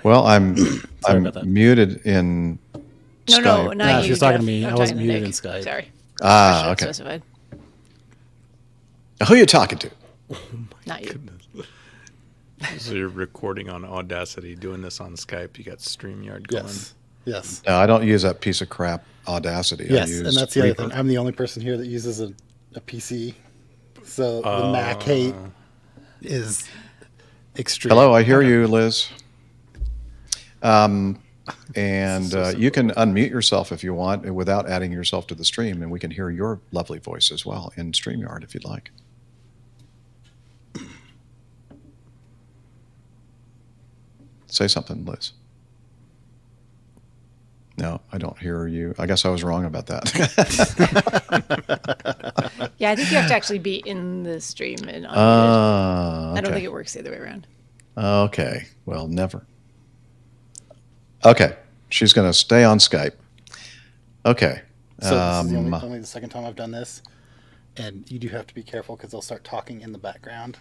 Well, I'm Sorry about that. muted in Skype. No, not you. she was talking to Jeff. me. I'm I wasn't talking to muted in Nick. Skype. Sorry. Okay. Specified. Who are you talking to? Not you. So you're recording on Audacity, doing this on Skype. You got StreamYard going. Yes. No, I don't use that piece of crap Audacity. I Yes, use and that's the other Reaper. thing. I'm the only person here that uses a PC. So the Mac hate is extreme. Hello, I hear you, Liz. And you can unmute yourself if you want without adding yourself to the stream, and we can hear your lovely voice as well in StreamYard if you'd like. Say something, Liz. No, I don't hear you. I guess I was wrong about that. Yeah, I think you have to actually be in the stream and unmuted. I don't think it works the other way around. Okay. Well, never. Okay. She's going to stay on Skype. Okay. So this is only the second time I've done this. And you do have to be careful because they'll start talking in the background.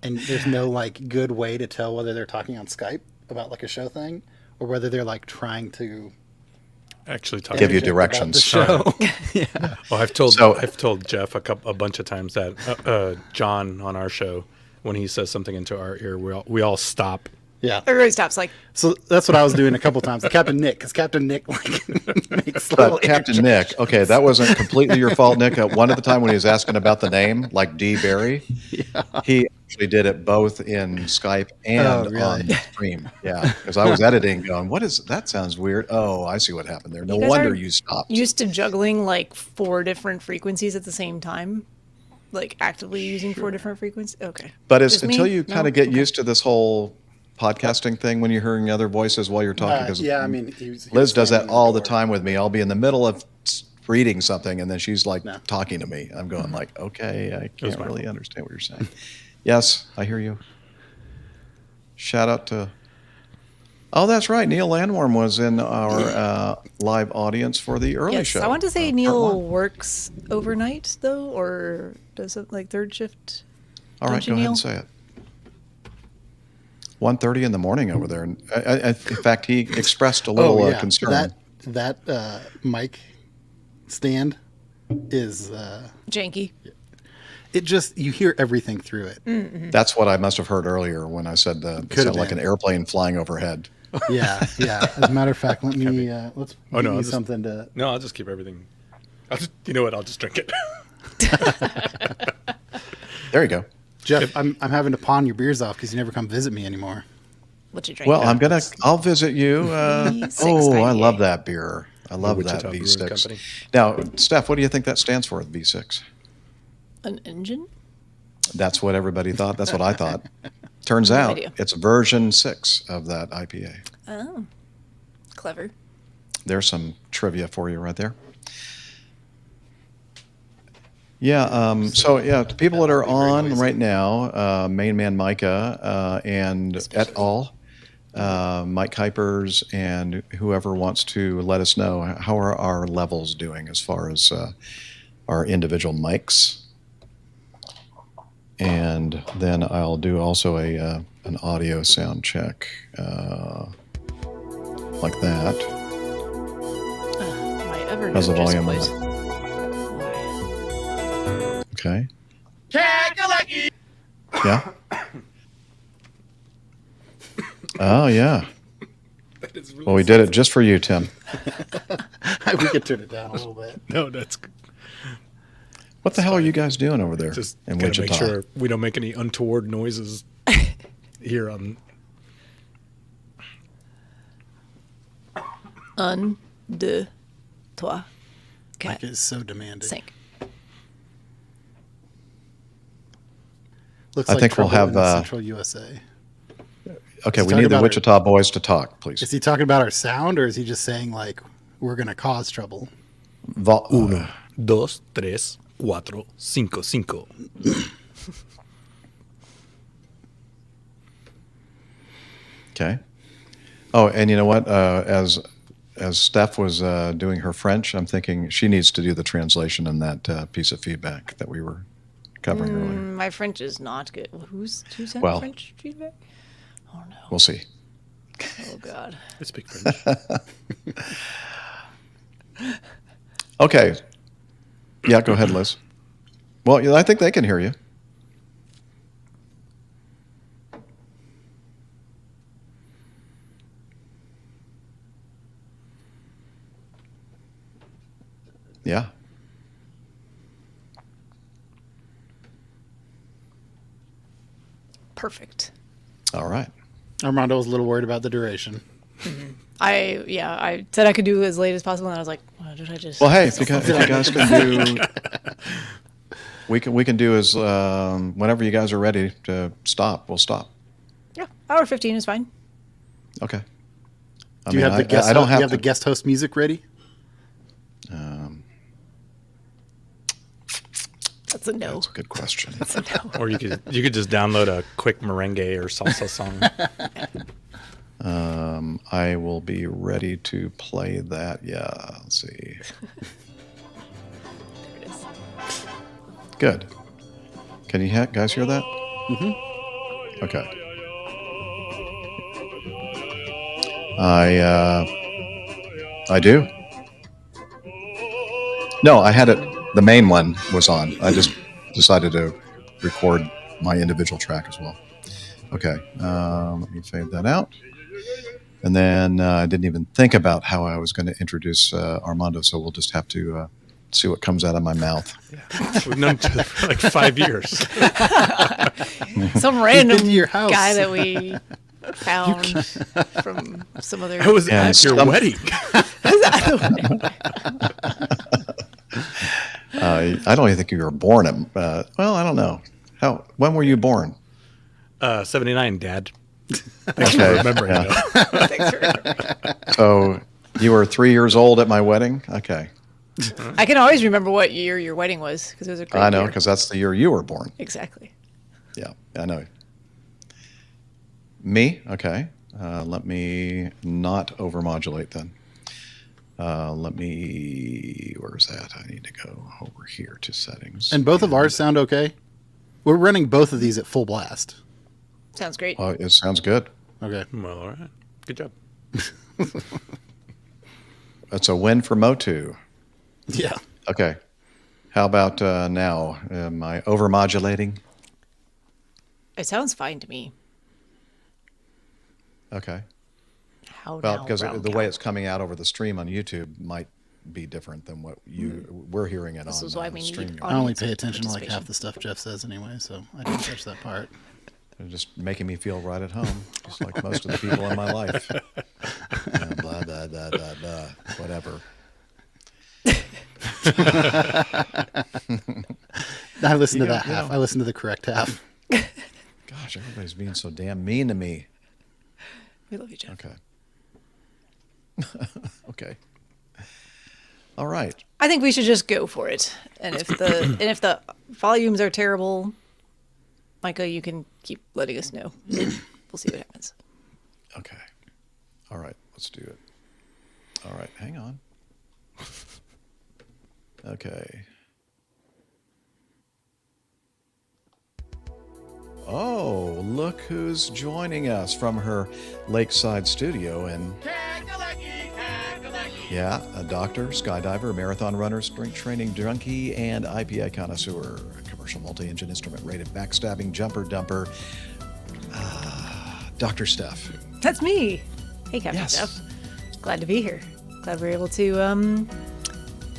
And there's no like good way to tell whether they're talking on Skype about like a show thing or whether they're like trying to Actually, give you interject about directions. the show. Yeah. Well, I've told Jeff a bunch of times that John on our show, when he says something into our ear, we all stop. Yeah. Everybody stops like, So that's what I was doing a couple times. Captain Nick, because Captain Nick like makes little But Captain Nick, okay, that wasn't completely your fault, Nick. One of the time when he was asking about the name, like D. Barry, he actually did it both in Skype and on the stream. Yeah, because I was editing going, what is, that sounds weird. Oh, I see what happened there. No guys wonder aren't you stopped. used to juggling like 4 different frequencies at the same time. Like actively using 4 different frequencies. Okay. But it's Just me? until you kind No? of get Okay. used to this whole podcasting thing when you're hearing other voices while you're talking. Because yeah, I mean, he was Liz does that standing in all the door. time with me. I'll be in the middle of reading something, and then she's like talking to me. I'm going like, okay, I can't really understand what you're saying. Yes, I hear you. Shout out to... Oh, that's right. Neil Landworm was in our live audience for the early show. I want to say Neil works overnight though, or does it like third shift? All right, go ahead and say it. 1:30 in the morning over there. And in fact, he expressed a little concern. That mic stand is janky. It just, you hear everything through it. Mm-hmm. That's what I must have heard earlier when I said it sounded like an airplane flying overhead. Yeah. As a matter of fact, let me let's give me something to. No, I'll just keep everything. You know what? I'll just drink it. There you go. Jeff, I'm having to pawn your beers off because you never come visit me anymore. What you drinking? Well, I'll visit you. V6 I love that beer. I love that Wichita Brewing Company. V6. Now, Steph, what do you think that stands for, the V6? An engine? That's what everybody thought. That's what I thought. Turns out it's version 6 of that IPA. Oh, clever. There's some trivia for you right there. Yeah. The people that are on right now, Main Man Micah and et al., Mike Kuipers, and whoever wants to let us know, how are our levels doing as far as our individual mics? And then I'll do also an audio sound check like that. How's the volume on that? Okay. Yeah. Oh, yeah. Well, we did it just for you, Tim. We could turn it down a little bit. No, that's good. What the hell are you guys doing over there Just in gotta Wichita? make sure we don't make any untoward noises here on. Un, deux, trois, Mike quatre, is so demanding. cinq. Looks I like think we'll trouble have, in Central USA. Okay, Is he we talking need the about Wichita boys to talk, please. Is he talking about our sound, or is he just saying like we're going to cause trouble? Uno, dos, tres, cuatro, cinco, cinco. Okay. Oh, and you know what? As Steph was doing her French, I'm thinking she needs to do the translation in that piece of feedback that we were covering earlier. My French is not good. Who sent Well, French feedback? Oh no. We'll see. God. I speak French. Okay. Yeah, go ahead, Liz. Well, yeah, I think they can hear you. Yeah. Perfect. All right. Armando was a little worried about the duration. I said I could do as late as possible, and I was like, well, did I just? Well, hey, if you guys can do, we can do as whenever you guys are ready to stop, we'll stop. Yeah, hour 15 is fine. Okay. Do you have the guest? I don't do you have the guest host music ready? That's a no. That's a good question. That's a no. Or you could just download a quick merengue or salsa song. I will be ready to play that. Yeah, let's see. There it is. Good. Can you guys hear that? Mm-hmm. Okay. I do. No, I had it. The main one was on. I just decided to record my individual track as well. Okay. Let me fade that out. And then I didn't even think about how I was going to introduce Armando, so we'll just have to see what comes out of my mouth. Yeah. We've known each other for like 5 years. Some random been to your house. guy that we found from some other. I was And at your some- wedding. I don't even think you were born at. Well, I don't know. When were you born? 79, Dad. Okay. Remembering yeah. that. Thanks for remembering. So you were 3 years old at my wedding? Okay. I can always remember what year your wedding was because it was a great I know, year. because that's the year you were born. Exactly. Yeah, I know. Me? Okay. Let me not overmodulate then. Where's that? I need to go over here to settings. And both of ours sound okay. We're running both of these at full blast. Sounds great. Oh, it sounds good. Okay. Well, all right. Good job. That's a win for Motu. Yeah. Okay. How about now? Am I overmodulating? It sounds fine to me. Okay. How Well, now, because brown the cow? way it's coming out over the stream on YouTube might be different than what we're hearing it This on is why the we need stream. I only Audience pay attention to like participation. half the stuff Jeff says anyway, so I didn't catch that part. They're just making me feel right at home, just like most of the people in my life. Blah, blah, blah, blah, blah, whatever. I listened to You that know- half. I listened to the correct half. Gosh, everybody's being so damn mean to me. We love you, Jeff. Okay. Okay. All right. I think we should just go for it. And if the volumes are terrible, Micah, you can keep letting us know. We'll see what happens. Okay. All right. Let's do it. All right. Hang on. Okay. Oh, look who's joining us from her lakeside studio. And yeah, a doctor, skydiver, marathon runner, strength training junkie, and IPA connoisseur, a commercial multi-engine instrument rated backstabbing jumper dumper, Dr. Steph. That's me. Hey, Captain Yes. Jeff. Glad to be here. Glad we're able to do a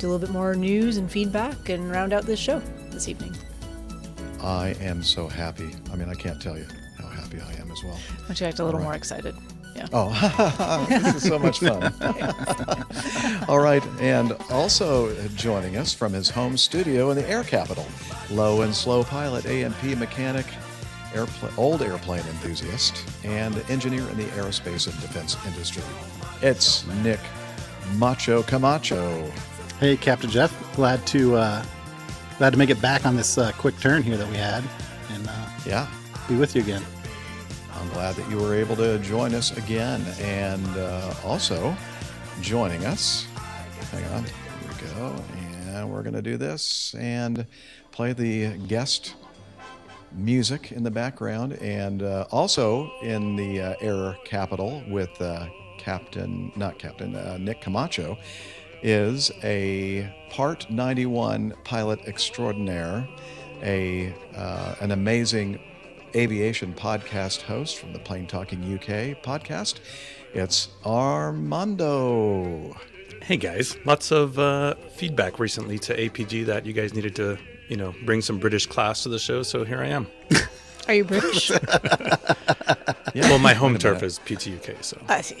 little bit more news and feedback and round out this show this evening. I am so happy. I mean, I can't tell you how happy I am as well. Don't you act a little Right. more excited? Yeah. Oh, this is so much fun. All right, and also joining us from his home studio in the air capital, low and slow pilot, A&P mechanic, old airplane enthusiast, and engineer in the aerospace and defense industry. It's Nick Macho Camacho. Hey, Captain Jeff. Glad to make it back on this quick turn here that we had, and Yeah, be with you again. I'm glad that you were able to join us again. And also joining us, hang on, here we go. And we're going to do this and play the guest music in the background. And also in the air capital with Nick Camacho, is a Part 91 pilot extraordinaire, an amazing aviation podcast host from the Plain Talking UK podcast. It's Armando. Hey guys, lots of feedback recently to APG that you guys needed to, bring some British class to the show. So here I am. Are you British? Yeah. Well, my home turf is PTUK, so. I see.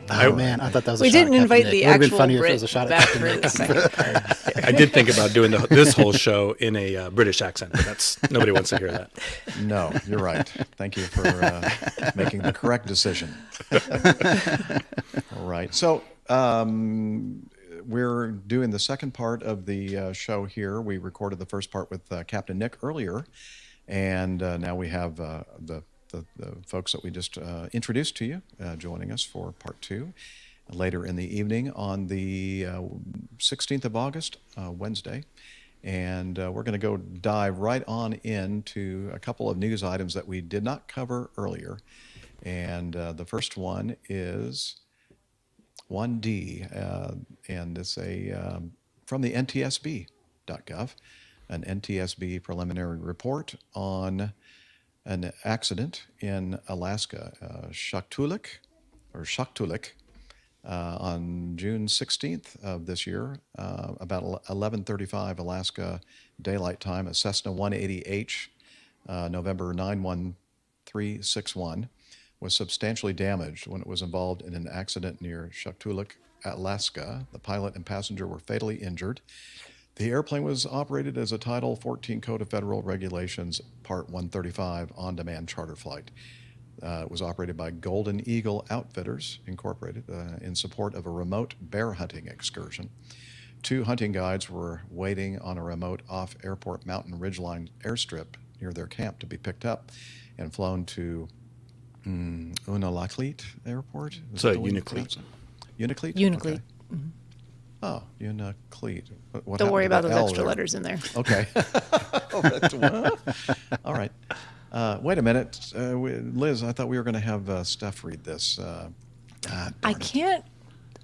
Oh man, I thought that was a We shot didn't at invite Captain the Nick. It would have been actual funnier if it Brit was a shot at back Captain for Nick. the second part. I did think about doing this whole show in a British accent, but nobody wants to hear that. No, you're right. Thank you for making the correct decision. All right. So we're doing the second part of the show here. We recorded the first part with Captain Nick earlier, and now we have the folks that we just introduced to you joining us for part two later in the evening on the 16th of August, Wednesday. And we're going to go dive right on into a couple of news items that we did not cover earlier. And the first one is 1D, and it's from the NTSB.gov, an NTSB preliminary report on an accident in Alaska, Shaktoolik, on June 16th of this year, about 11:35 Alaska Daylight Time, a Cessna 180H, November 91361, was substantially damaged when it was involved in an accident near Shaktoolik, Alaska. The pilot and passenger were fatally injured. The airplane was operated as a Title 14 Code of Federal Regulations, Part 135 on-demand charter flight. It was operated by Golden Eagle Outfitters, Incorporated, in support of a remote bear hunting excursion. 2 hunting guides were waiting on a remote off-airport mountain ridgeline airstrip near their camp to be picked up and flown to Unalakleet Airport. So Unalakleet. Unalakleet? Unalakleet. Okay. Mm-hmm. Oh, Unalakleet. What Don't worry happened about to those the L extra there? letters in there. Okay. All right. Wait a minute. Liz, I thought we were going to have Steph read this. I can't.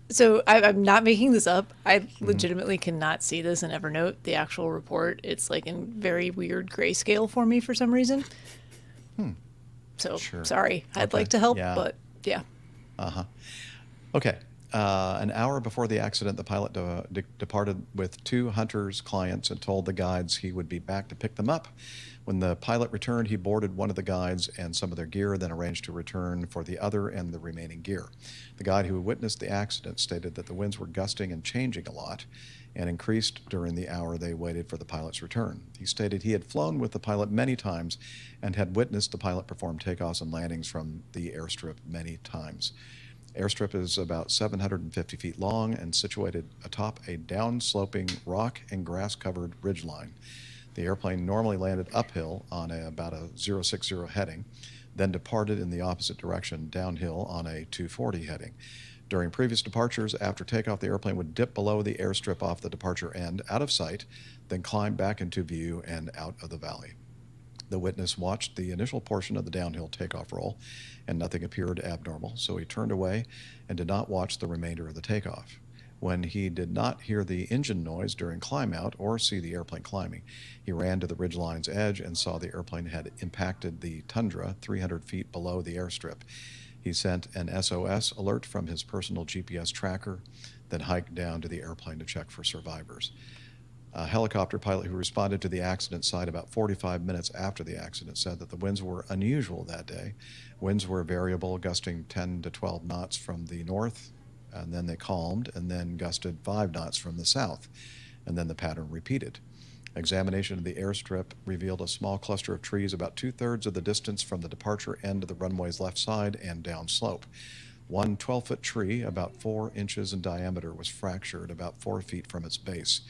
So I'm not making this up. I legitimately cannot see this in Evernote, the actual report. It's like in very weird grayscale for me for some reason. So Sure. sorry. I'd Okay. like to help, Yeah. but yeah. Okay. An hour before the accident, the pilot departed with 2 hunters' clients and told the guides he would be back to pick them up. When the pilot returned, he boarded one of the guides and some of their gear, then arranged to return for the other and the remaining gear. The guide who witnessed the accident stated that the winds were gusting and changing a lot and increased during the hour they waited for the pilot's return. He stated he had flown with the pilot many times and had witnessed the pilot perform takeoffs and landings from the airstrip many times. Airstrip is about 750 feet long and situated atop a down-sloping rock and grass-covered ridgeline. The airplane normally landed uphill on about a 060 heading, then departed in the opposite direction downhill on a 240 heading. During previous departures, after takeoff, the airplane would dip below the airstrip off the departure end, out of sight, then climb back into view and out of the valley. The witness watched the initial portion of the downhill takeoff roll, and nothing appeared abnormal, so he turned away and did not watch the remainder of the takeoff. When he did not hear the engine noise during climb out or see the airplane climbing, he ran to the ridgeline's edge and saw the airplane had impacted the tundra 300 feet below the airstrip. He sent an SOS alert from his personal GPS tracker, then hiked down to the airplane to check for survivors. A helicopter pilot who responded to the accident site about 45 minutes after the accident said that the winds were unusual that day. Winds were variable, gusting 10 to 12 knots from the north, and then they calmed, and then gusted 5 knots from the south, and then the pattern repeated. Examination of the airstrip revealed a small cluster of trees about 2/3 of the distance from the departure end of the runway's left side and downslope. One 12-foot tree, about 4 inches in diameter, was fractured about 4 feet from its base.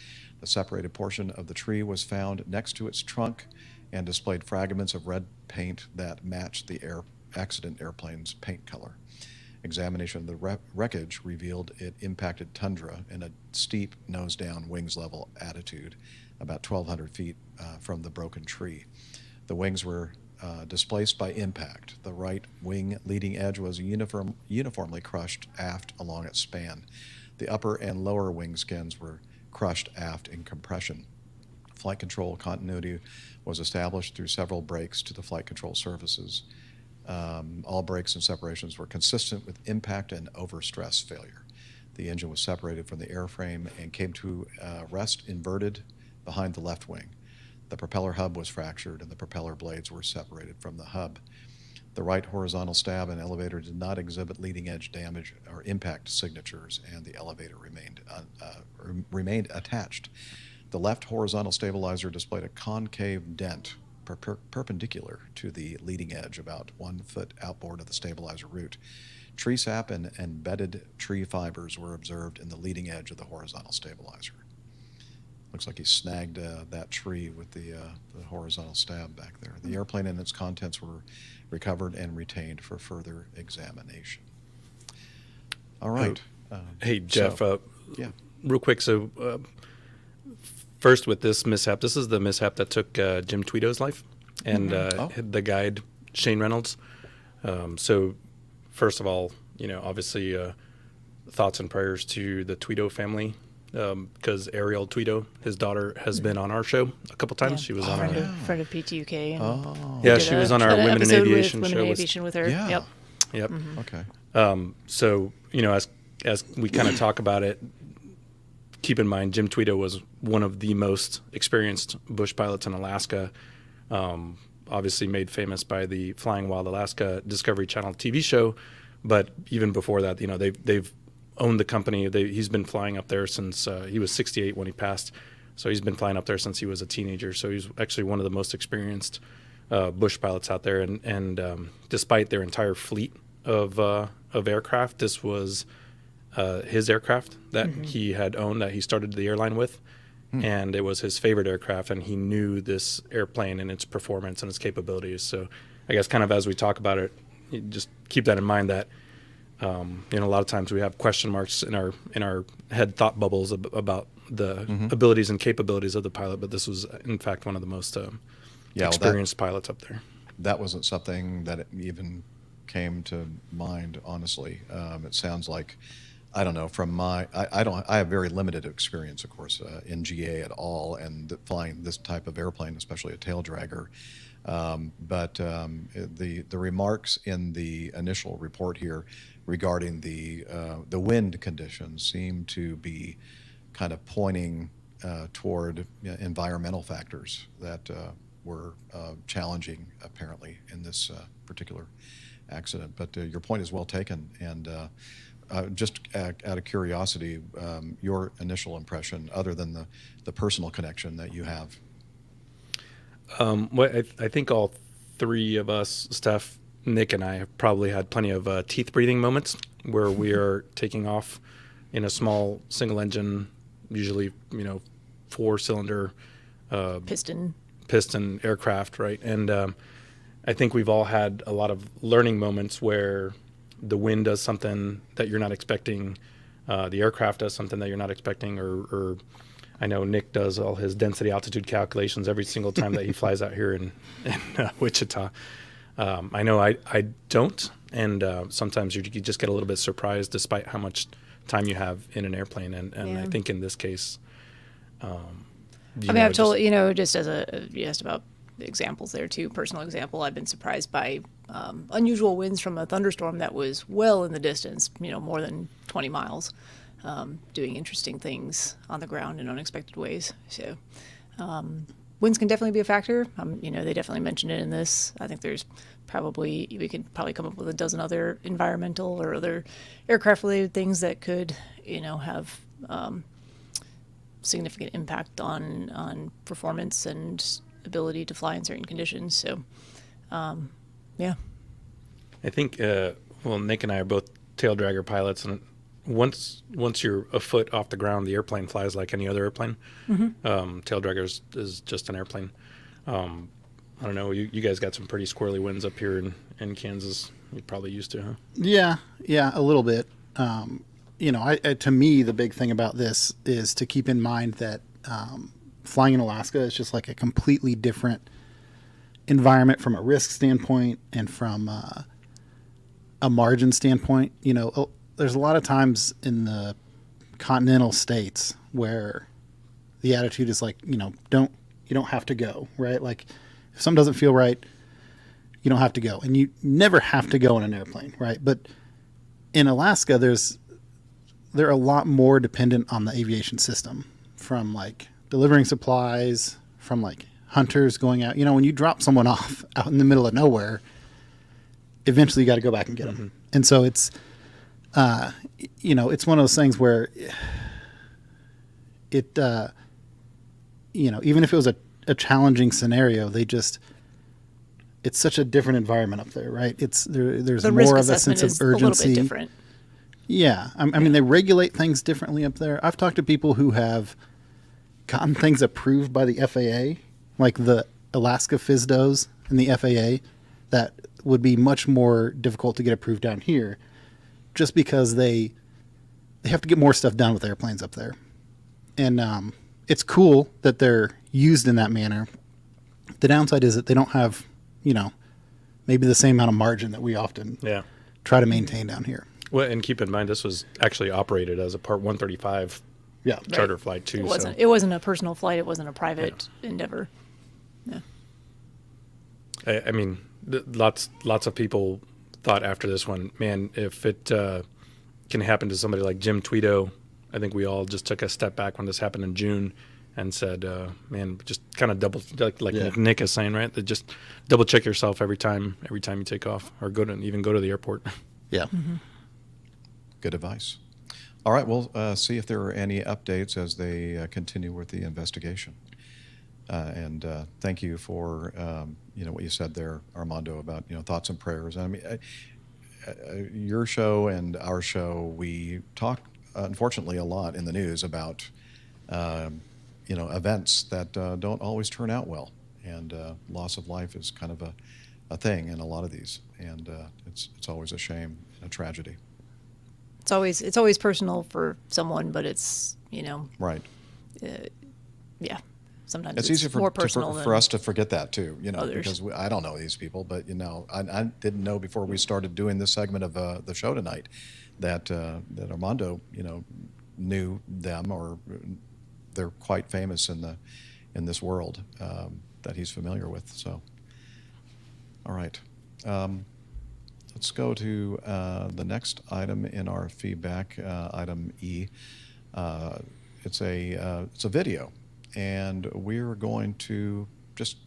The separated portion of the tree was found next to its trunk and displayed fragments of red paint that matched the accident airplane's paint color. Examination of the wreckage revealed it impacted tundra in a steep nose-down, wings-level attitude, about 1,200 feet from the broken tree. The wings were displaced by impact. The right wing leading edge was uniformly crushed aft along its span. The upper and lower wing skins were crushed aft in compression. Flight control continuity was established through several breaks to the flight control surfaces. All breaks and separations were consistent with impact and overstress failure. The engine was separated from the airframe and came to rest inverted behind the left wing. The propeller hub was fractured and the propeller blades were separated from the hub. The right horizontal stab and elevator did not exhibit leading edge damage or impact signatures, and the elevator remained attached. The left horizontal stabilizer displayed a concave dent perpendicular to the leading edge, about 1 foot outboard of the stabilizer root. Tree sap and embedded tree fibers were observed in the leading edge of the horizontal stabilizer. Looks like he snagged that tree with the horizontal stab back there. The airplane and its contents were recovered and retained for further examination. All right. Hey, Jeff, yeah. Real quick. So first with this mishap, this is the mishap that took Jim Tweedo's life and the guide, Shane Reynolds. So first of all, obviously thoughts and prayers to the Tweedo family. Because Ariel Tweedo, his daughter, has been on our show a couple times. Yeah. She was on our friend of PTUK. she was on our Women in Aviation show. With her. Yeah. Yep. Mm-hmm. Okay. So as we kind of talk about it, keep in mind Jim Tweedo was one of the most experienced bush pilots in Alaska. Obviously made famous by the Flying Wild Alaska Discovery Channel TV show, but even before that, they've owned the company. He's been flying up there since he was 68 when he passed. So he's been flying up there since he was a teenager. So he's actually one of the most experienced bush pilots out there. And despite their entire fleet of aircraft, this was his aircraft that he had owned, that he started the airline with. And it was his favorite aircraft, and he knew this airplane and its performance and its capabilities. So I guess kind of as we talk about it, you just keep that in mind that a lot of times we have question marks in our head thought bubbles about the abilities and capabilities of the pilot, but this was in fact one of the most experienced pilots up there. That wasn't something that even came to mind, honestly. It sounds like, I don't know, from I have very limited experience, of course, in GA at all, and flying this type of airplane, especially a tail dragger. But the remarks in the initial report here regarding the wind conditions seem to be kind of pointing toward environmental factors that were challenging, apparently, in this particular accident. But your point is well taken, and just out of curiosity, your initial impression, other than the personal connection that you have. Well, I think all three of us, Steph, Nick, and I have probably had plenty of teeth breathing moments where we are taking off in a small single engine, usually 4-cylinder piston aircraft, right? And I think we've all had a lot of learning moments where the wind does something that you're not expecting, the aircraft does something that you're not expecting, or I know Nick does all his density altitude calculations every single time that he flies out here in Wichita. I know I don't, and sometimes you just get a little bit surprised despite how much time you have in an airplane. And I think in this case, I've told, just as you asked about examples there too, personal example, I've been surprised by unusual winds from a thunderstorm that was well in the distance, more than 20 miles, doing interesting things on the ground in unexpected ways. So winds can definitely be a factor. They definitely mentioned it in this. I think we could probably come up with a dozen other environmental or other aircraft related things that could, have significant impact on performance and ability to fly in certain conditions. So, yeah. I think, Nick and I are both tail dragger pilots, and once you're a foot off the ground, the airplane flies like any other airplane. Tail dragger is just an airplane. I don't know. You guys got some pretty squirrely winds up here in Kansas. You're probably used to, huh? Yeah, a little bit. To me, the big thing about this is to keep in mind that flying in Alaska is just like a completely different environment from a risk standpoint and from a margin standpoint. There's a lot of times in the continental states where the attitude is like, you don't have to go, right? Like if something doesn't feel right, you don't have to go. And you never have to go in an airplane, right? But in Alaska, they're a lot more dependent on the aviation system, from like delivering supplies, from like hunters going out. When you drop someone off out in the middle of nowhere, eventually you got to go back and get them. And so it's, it's one of those things where it, even if it was a challenging scenario, it's such a different environment up there, right? There's more of a sense of urgency. A little bit different. Yeah. I mean, they regulate things differently up there. I've talked to people who have gotten things approved by the FAA, like the Alaska FSDOs and the FAA, that would be much more difficult to get approved down here, just because they have to get more stuff done with airplanes up there. And it's cool that they're used in that manner. The downside is that they don't have, maybe the same amount of margin that we often try to maintain down here. Well, and keep in mind, this was actually operated as a Part 135 charter flight too. It wasn't a personal flight. It wasn't a private endeavor. Yeah. I mean, lots of people thought after this one, man, if it can happen to somebody like Jim Tweedo, I think we all just took a step back when this happened in June and said, man, just kind of double, like Nick is saying, right? That just double check yourself every time you take off, or go to the airport. Yeah. Mm-hmm. Good advice. All right, we'll see if there are any updates as they continue with the investigation. And thank you for what you said there, Armando, about thoughts and prayers. I mean, your show and our show, we talk unfortunately a lot in the news about events that don't always turn out well, and loss of life is kind of a thing in a lot of these, and it's always a shame and a tragedy. It's always personal for someone, but it's right. Yeah. Sometimes it's easy more personal for us to forget that too, others. Because I don't know these people, but I didn't know before we started doing this segment of the show tonight that Armando knew them, or they're quite famous in this world that he's familiar with. So, all right, let's go to the next item in our feedback, item E. It's a video. And we're going to just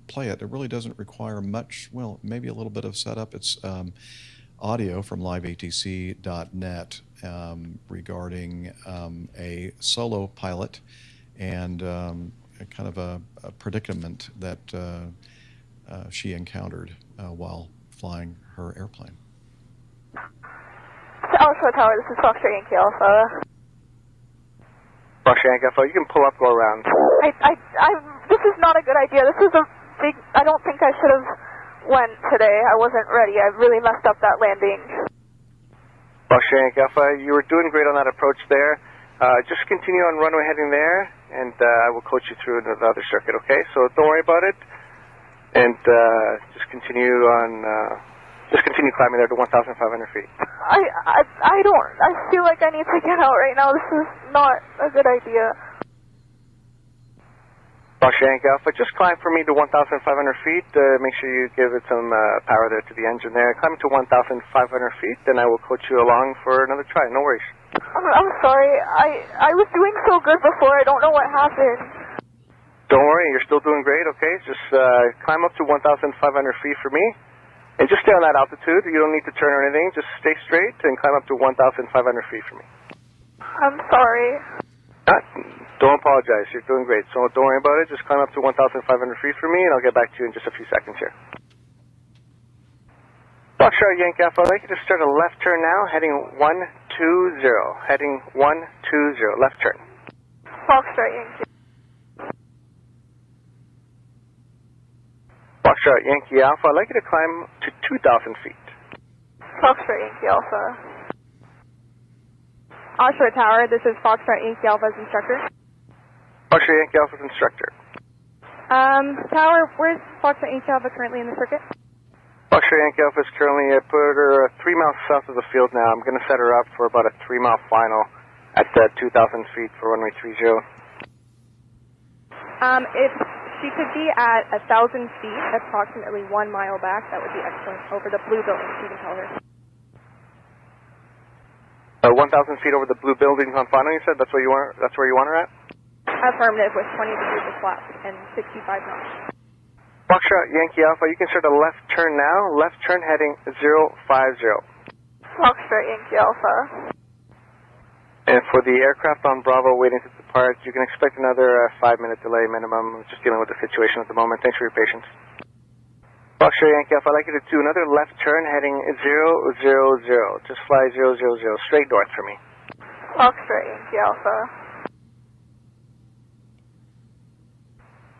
play it. It really doesn't require much, well, maybe a little bit of setup. It's audio from liveatc.net regarding a solo pilot and a kind of a predicament that she encountered while flying her airplane. Alpha Tower, this is Foxtrot Yankee Alpha. Foxtrot Yankee Alpha, you can pull up, go around. This is not a good idea. This is a big, I don't think I should have went today. I wasn't ready. I really messed up that landing. Foxtrot Yankee Alpha, you were doing great on that approach there. Just continue on runway heading there, and I will coach you through another circuit, okay? So don't worry about it, and just continue climbing there to 1,500 feet. I feel like I need to get out right now. This is not a good idea. Foxtrot Yankee Alpha, just climb for me to 1,500 feet. Make sure you give it some power there to the engine there. Climb to 1,500 feet, then I will coach you along for another try. No worries. I'm sorry. I was doing so good before. I don't know what happened. Don't worry. You're still doing great, okay? Just climb up to 1,500 feet for me. And just stay on that altitude. You don't need to turn or anything. Just stay straight and climb up to 1,500 feet for me. I'm sorry. Don't apologize. You're doing great. So don't worry about it. Just climb up to 1,500 feet for me, and I'll get back to you in just a few seconds here. Foxtrot Yankee Alpha, I'd like you to start a left turn now, heading 120. Heading 120. Left turn. Foxtrot Yankee. Foxtrot Yankee Alpha, I'd like you to climb to 2,000 feet. Foxtrot Yankee Alpha. Oshra Tower, this is Foxtrot Yankee Alpha's instructor. Foxtrot Yankee Alpha's instructor. Tower, where's Foxtrot Yankee Alpha currently in the circuit? Foxtrot Yankee Alpha is currently, I put her 3 miles south of the field now. I'm going to set her up for about a 3-mile final at 2,000 feet for runway 30. If she could be at 1,000 feet, approximately 1 mile back, that would be excellent. Over the blue building, you can tell her. 1,000 feet over the blue buildings on final, you said? That's where you want her at? Affirmative, with 20 degrees of flap and 65 knots. Foxtrot Yankee Alpha, you can start a left turn now. Left turn heading 050. Foxtrot Yankee Alpha. And for the aircraft on Bravo waiting to depart, you can expect another 5-minute delay minimum. Just dealing with the situation at the moment. Thanks for your patience. Foxtrot Yankee Alpha, I'd like you to do another left turn heading 000. Just fly 000 straight north for me. Foxtrot Yankee Alpha.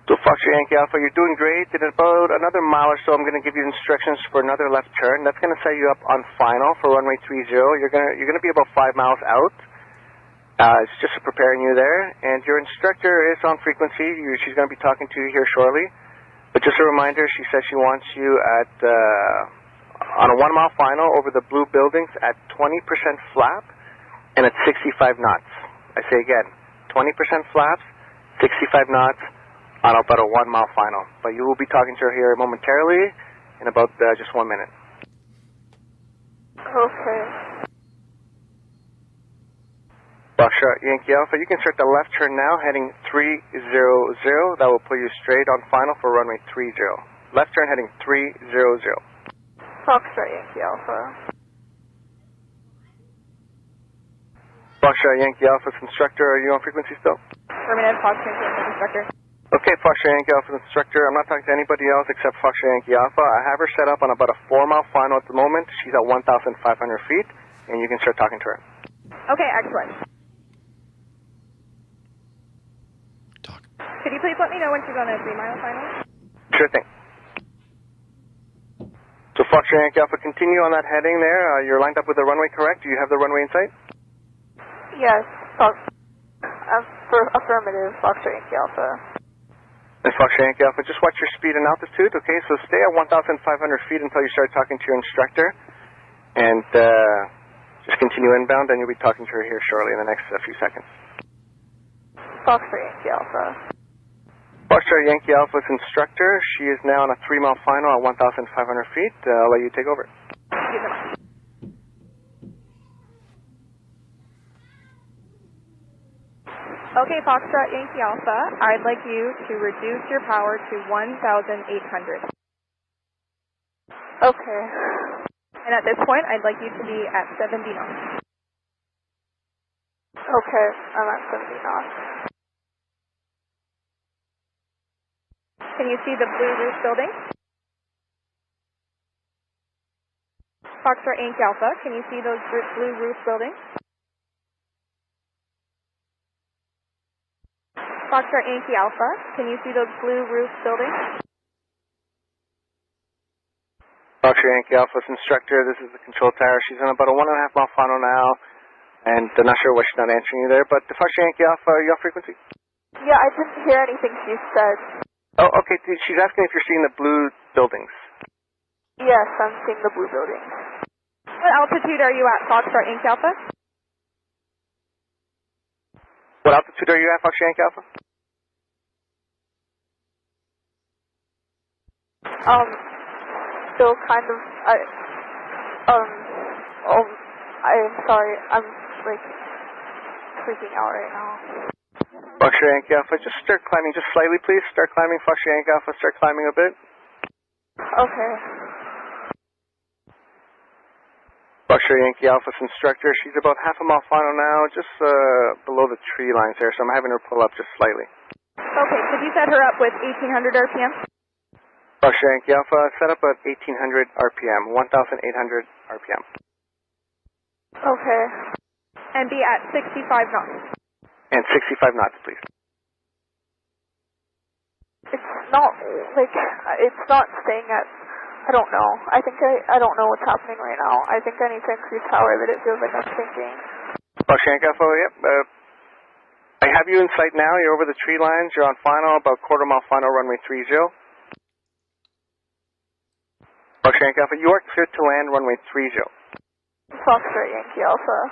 So Foxtrot Yankee Alpha, you're doing great. In about another mile or so, I'm going to give you instructions for another left turn. That's going to set you up on final for runway 30. You're going to be about 5 miles out. It's just preparing you there. And your instructor is on frequency. She's going to be talking to you here shortly. But just a reminder, she says she wants you at on a 1-mile final over the blue buildings at 20% flap and at 65 knots. I say again, 20% flaps, 65 knots. On about a 1-mile final. But you will be talking to her here momentarily in about just 1 minute. Okay. Foxtrot Yankee Alpha, you can start the left turn now, heading 300. That will put you straight on final for runway 30. Left turn heading 300. Foxtrot Yankee Alpha. Foxtrot Yankee Alpha's instructor, are you on frequency still? Affirmative, Foxtrot Yankee Alpha instructor. Okay, Foxtrot Yankee Alpha's instructor. I'm not talking to anybody else except Foxtrot Yankee Alpha. I have her set up on about a 4-mile final at the moment. She's at 1,500 feet, and you can start talking to her. Okay, excellent. Talk. Could you please let me know when she's on a 3-mile final? Sure thing. So Foxtrot Yankee Alpha, continue on that heading there. You're lined up with the runway, correct? Do you have the runway in sight? Yes, affirmative, Foxtrot Yankee Alpha. And Foxtrot Yankee Alpha, just watch your speed and altitude, okay? So stay at 1,500 feet until you start talking to your instructor. And just continue inbound, and you'll be talking to her here shortly in the next few seconds. Foxtrot Yankee Alpha. Foxtrot Yankee Alpha's instructor, she is now on a 3-mile final at 1,500 feet. I'll let you take over. Thank you so much. Okay, Foxtrot Yankee Alpha, I'd like you to reduce your power to 1,800. Okay. And at this point, I'd like you to be at 70 knots. Okay, I'm at 70 knots. Can you see the blue roof building? Foxtrot Yankee Alpha, can you see those blue roof buildings? Foxtrot Yankee Alpha, can you see those blue roof buildings? Foxtrot Yankee Alpha's instructor, this is the control tower. She's on about a 1.5-mile final now, and I'm not sure why she's not answering you there, but the Foxtrot Yankee Alpha, are you on frequency? Yeah, I didn't hear anything she said. Oh, okay, she's asking if you're seeing the blue buildings. Yes, I'm seeing the blue buildings. What altitude are you at, Foxtrot Yankee Alpha? What altitude are you at, Foxtrot Yankee Alpha? Still kind of, I'm sorry, I'm, like, freaking out right now. Foxtrot Yankee Alpha, just start climbing just slightly, please. Start climbing, Foxtrot Yankee Alpha, start climbing a bit. Okay. Foxtrot Yankee Alpha's instructor, she's about 1/2 mile final now, just below the tree lines there, so I'm having her pull up just slightly. Okay, could you set her up with 1,800 RPM? Foxtrot Yankee Alpha, set up at 1,800 RPM, 1,800 RPM. Okay. And be at 65 knots. And 65 knots, please. It's not, like, it's not staying at, I don't know. I think I don't know what's happening right now. I think I need to increase power, but it feels like I'm sinking. Foxtrot Yankee Alpha, yep. I have you in sight now. You're over the tree lines. You're on final, about quarter mile final, runway 30. Fox Yankee Alpha, you are cleared to land, runway 30. Foxtrot Yankee Alpha.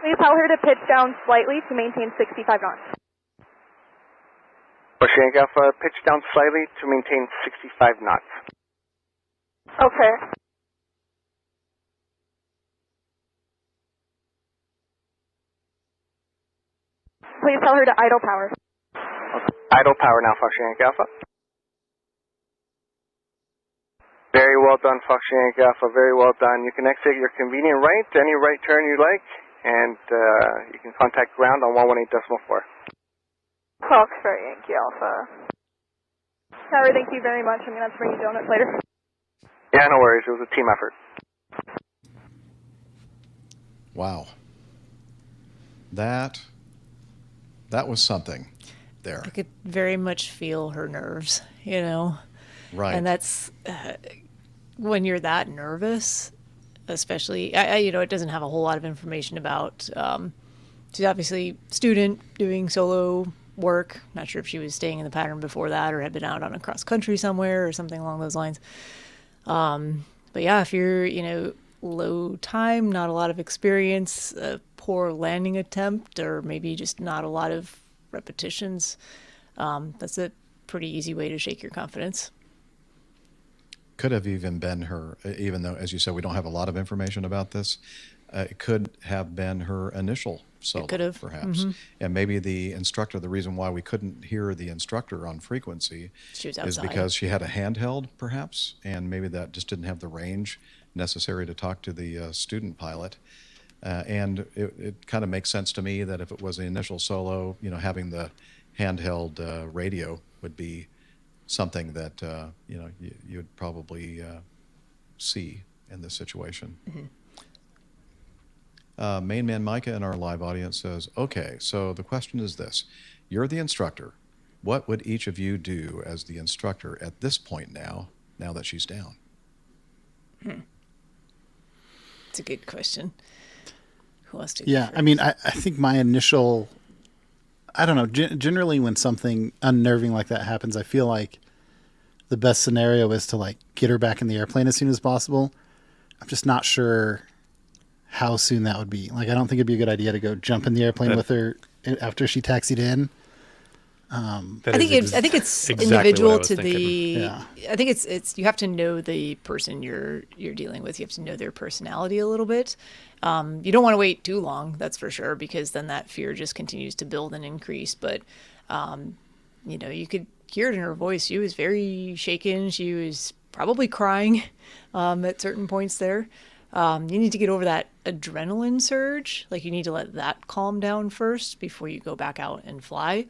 Please tell her to pitch down slightly to maintain 65 knots. Fox Yankee Alpha, pitch down slightly to maintain 65 knots. Okay. Please tell her to idle power. Idle power now, Fox Yankee Alpha. Very well done, Fox Yankee Alpha. Very well done. You can exit your convenient right, any right turn you like, and you can contact ground on 118.4. Foxtrot Yankee Alpha. Tower, thank you very much. I'm going to have to bring you donuts later. Yeah, no worries. It was a team effort. Wow. That was something there. I could very much feel her nerves, you know? Right. And that's when you're that nervous, especially, you know, it doesn't have a whole lot of information about, she's obviously student doing solo work. Not sure if she was staying in the pattern before that or had been out on a cross country somewhere or something along those lines. But yeah, if you're, you know, low time, not a lot of experience, a poor landing attempt, or maybe just not a lot of repetitions, that's a pretty easy way to shake your confidence. Could have even been her, even though, as you said, we don't have a lot of information about this, it could have been her initial solo, It could have. perhaps. Mm-hmm. And maybe the instructor, the reason why we couldn't hear the instructor on frequency She was is outside. because she had a handheld, perhaps, and maybe that just didn't have the range necessary to talk to the student pilot. And it kind of makes sense to me that if it was the initial solo, you know, having the handheld radio would be something that, you know, you'd probably see in this situation. Mm-hmm. Main Man Micah in our live audience says, okay, so the question is this. You're the instructor. What would each of you do as the instructor at this point now that she's down? It's a good question. Who wants to go Yeah, first? I mean, I think my initial, I don't know, generally when something unnerving like that happens, I feel like the best scenario is to like get her back in the airplane as soon as possible. I'm just not sure how soon that would be. Like, I don't think it'd be a good idea to go jump in the airplane with her after she taxied in. I think it's exactly individual what I was to thinking. the. Yeah. I think it's you have to know the person you're dealing with. You have to know their personality a little bit. You don't want to wait too long, that's for sure, because then that fear just continues to build and increase. But you know, you could hear it in her voice. She was very shaken. She was probably crying at certain points there. You need to get over that adrenaline surge. Like, you need to let that calm down first before you go back out and fly.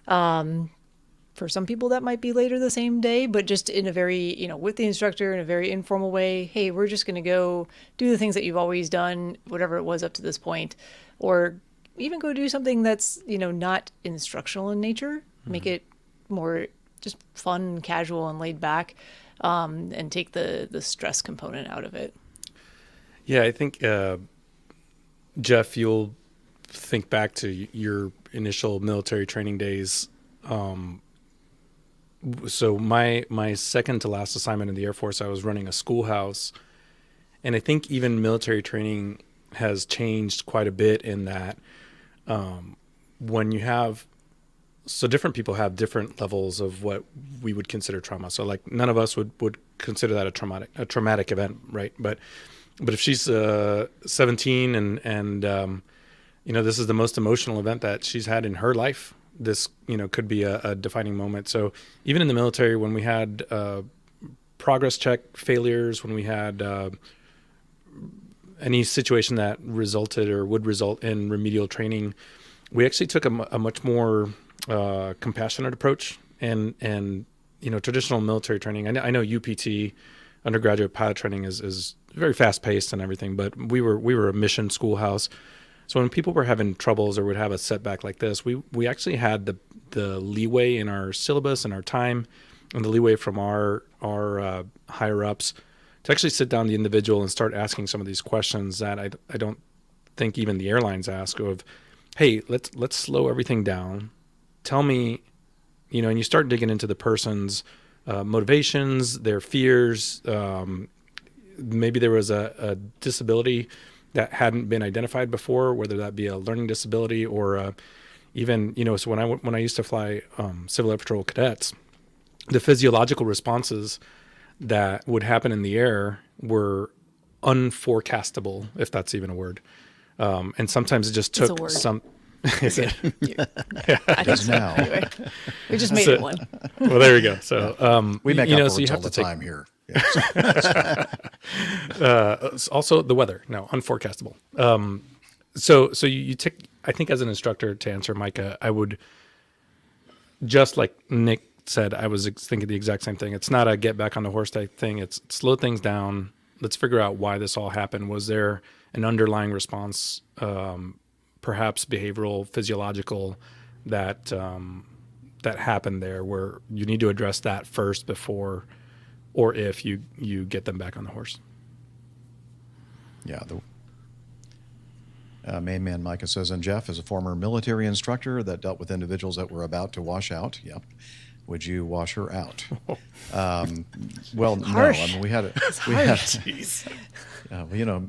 For some people that might be later the same day, but just in a very, you know, with the instructor in a very informal way. Hey, we're just going to go do the things that you've always done, whatever it was up to this point, or even go do something that's, you know, not instructional in nature. Make it more just fun and casual and laid back, and take the stress component out of it. Yeah, I think, Jeff, you'll think back to your initial military training days. So my second to last assignment in the Air Force, I was running a schoolhouse. And I think even military training has changed quite a bit in that when you have, so different people have different levels of what we would consider trauma. So like none of us would consider that a traumatic event, right? But if she's 17 and you know, this is the most emotional event that she's had in her life, this, you know, could be a defining moment. So even in the military, when we had progress check failures, when we had any situation that resulted or would result in remedial training, we actually took a much more compassionate approach. And you know, traditional military training, I know UPT, undergraduate pilot training, is very fast paced and everything, but we were a mission schoolhouse. So when people were having troubles or would have a setback like this, we actually had the leeway in our syllabus and our time, and the leeway from our higher ups to actually sit down the individual and start asking some of these questions that I don't think even the airlines ask of, hey, let's slow everything down. Tell me, and you start digging into the person's motivations, their fears. Maybe there was a disability that hadn't been identified before, whether that be a learning disability or even, so when I used to fly Civil Air Patrol cadets, the physiological responses that would happen in the air were unforecastable, if that's even a word. And sometimes it just took some. Is it? I think so. Now. Anyway, we just made it one. Well, there you go. So we make up so you words have all the to take time here. also the weather. No, unforecastable. So you take. I think as an instructor, to answer Micah, I would, just like Nick said, I was thinking the exact same thing. It's not a get back on the horse type thing. It's slow things down. Let's figure out why this all happened. Was there an underlying response, perhaps behavioral, physiological, that happened there, where you need to address that first before, or if you get them back on the horse. Yeah. Main man Micah says, and Jeff is a former military instructor that dealt with individuals that were about to wash out. Yep. Would you wash her out? Well, Harsh. no. I mean, we had Jeez.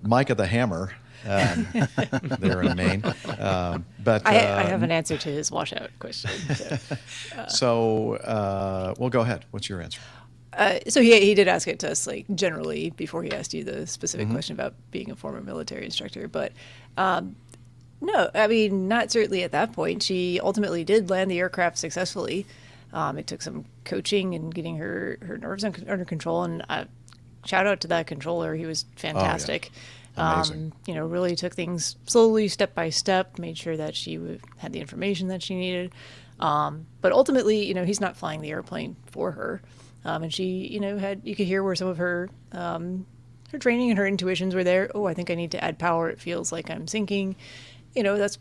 Micah the Hammer there in Maine. But I have an answer to his washout question. So, well, go ahead. What's your answer? So he did ask it to us, like, generally, before he asked you the specific question about being a former military instructor. But no, I mean, not certainly at that point. She ultimately did land the aircraft successfully. It took some coaching and getting her nerves under control. And shout out to that controller. He was fantastic. Oh, yeah. Amazing. Really took things slowly, step by step, made sure that she had the information that she needed. But ultimately, he's not flying the airplane for her. And she, you could hear where some of her training and her intuitions were there. Oh, I think I need to add power. It feels like I'm sinking. That's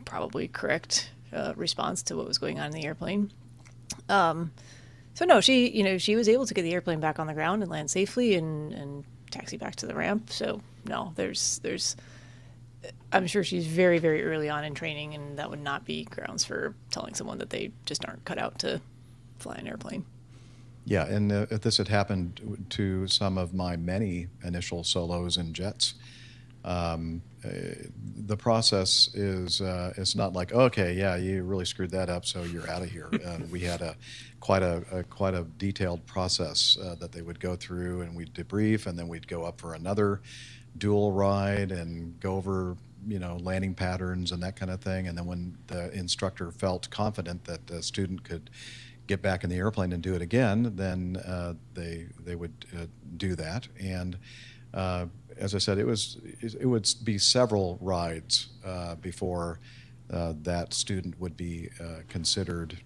probably correct response to what was going on in the airplane. So no, she was able to get the airplane back on the ground and land safely and taxi back to the ramp. So no, I'm sure she's very, very early on in training, and that would not be grounds for telling someone that they just aren't cut out to fly an airplane. Yeah, and if this had happened to some of my many initial solos in jets, the process is it's not like, okay, yeah, you really screwed that up, so you're out of here. We had quite a detailed process that they would go through, and we'd debrief, and then we'd go up for another dual ride and go over landing patterns and that kind of thing. And then when the instructor felt confident that the student could get back in the airplane and do it again, then they would do that. And as I said, it would be several rides before that student would be considered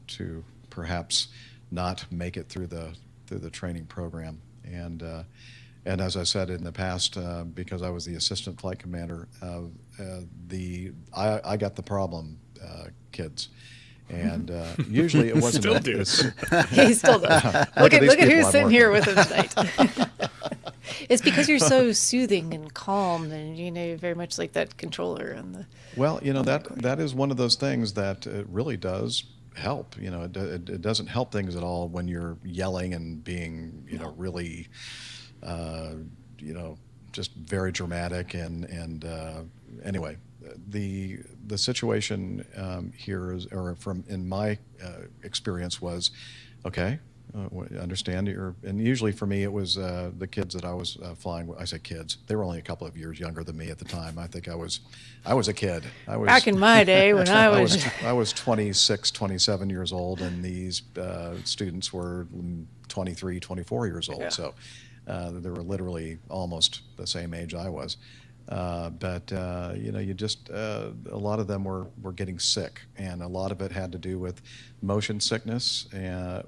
to perhaps not make it through the training program. And as I said in the past, because I was the assistant flight commander, I got the problem kids. And usually it wasn't. Still do. He still does. Look at who's sitting here with him tonight. It's because you're so soothing and calm, and very much like that controller on the. Well, that is one of those things that it really does help. It doesn't help things at all when you're yelling and being really, just very dramatic and anyway. The situation here is, or from in my experience was, okay, understand and usually for me it was the kids that I was flying with. I say kids, they were only a couple of years younger than me at the time. I think I was a kid. Back in my day when I was 26, 27 years old, and these students were 23, 24 years old. Yeah. So they were literally almost the same age I was. But you just a lot of them were getting sick, and a lot of it had to do with motion sickness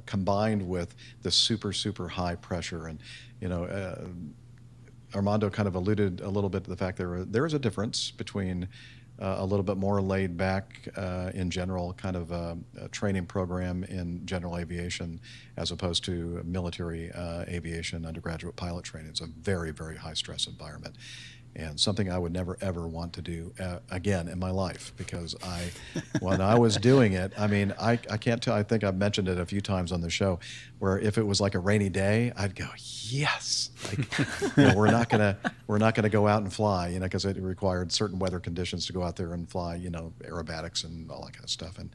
combined with the super high pressure. And Armando kind of alluded a little bit to the fact there is a difference between a little bit more laid back in general, kind of a training program in general aviation as opposed to military aviation undergraduate pilot training. It's a very, very high stress environment. And something I would never, ever want to do again in my life, because when I was doing it, I mean, I can't tell, I think I've mentioned it a few times on the show, where if it was like a rainy day, I'd go, yes, like, we're not gonna go out and fly, because it required certain weather conditions to go out there and fly, aerobatics and all that kind of stuff. And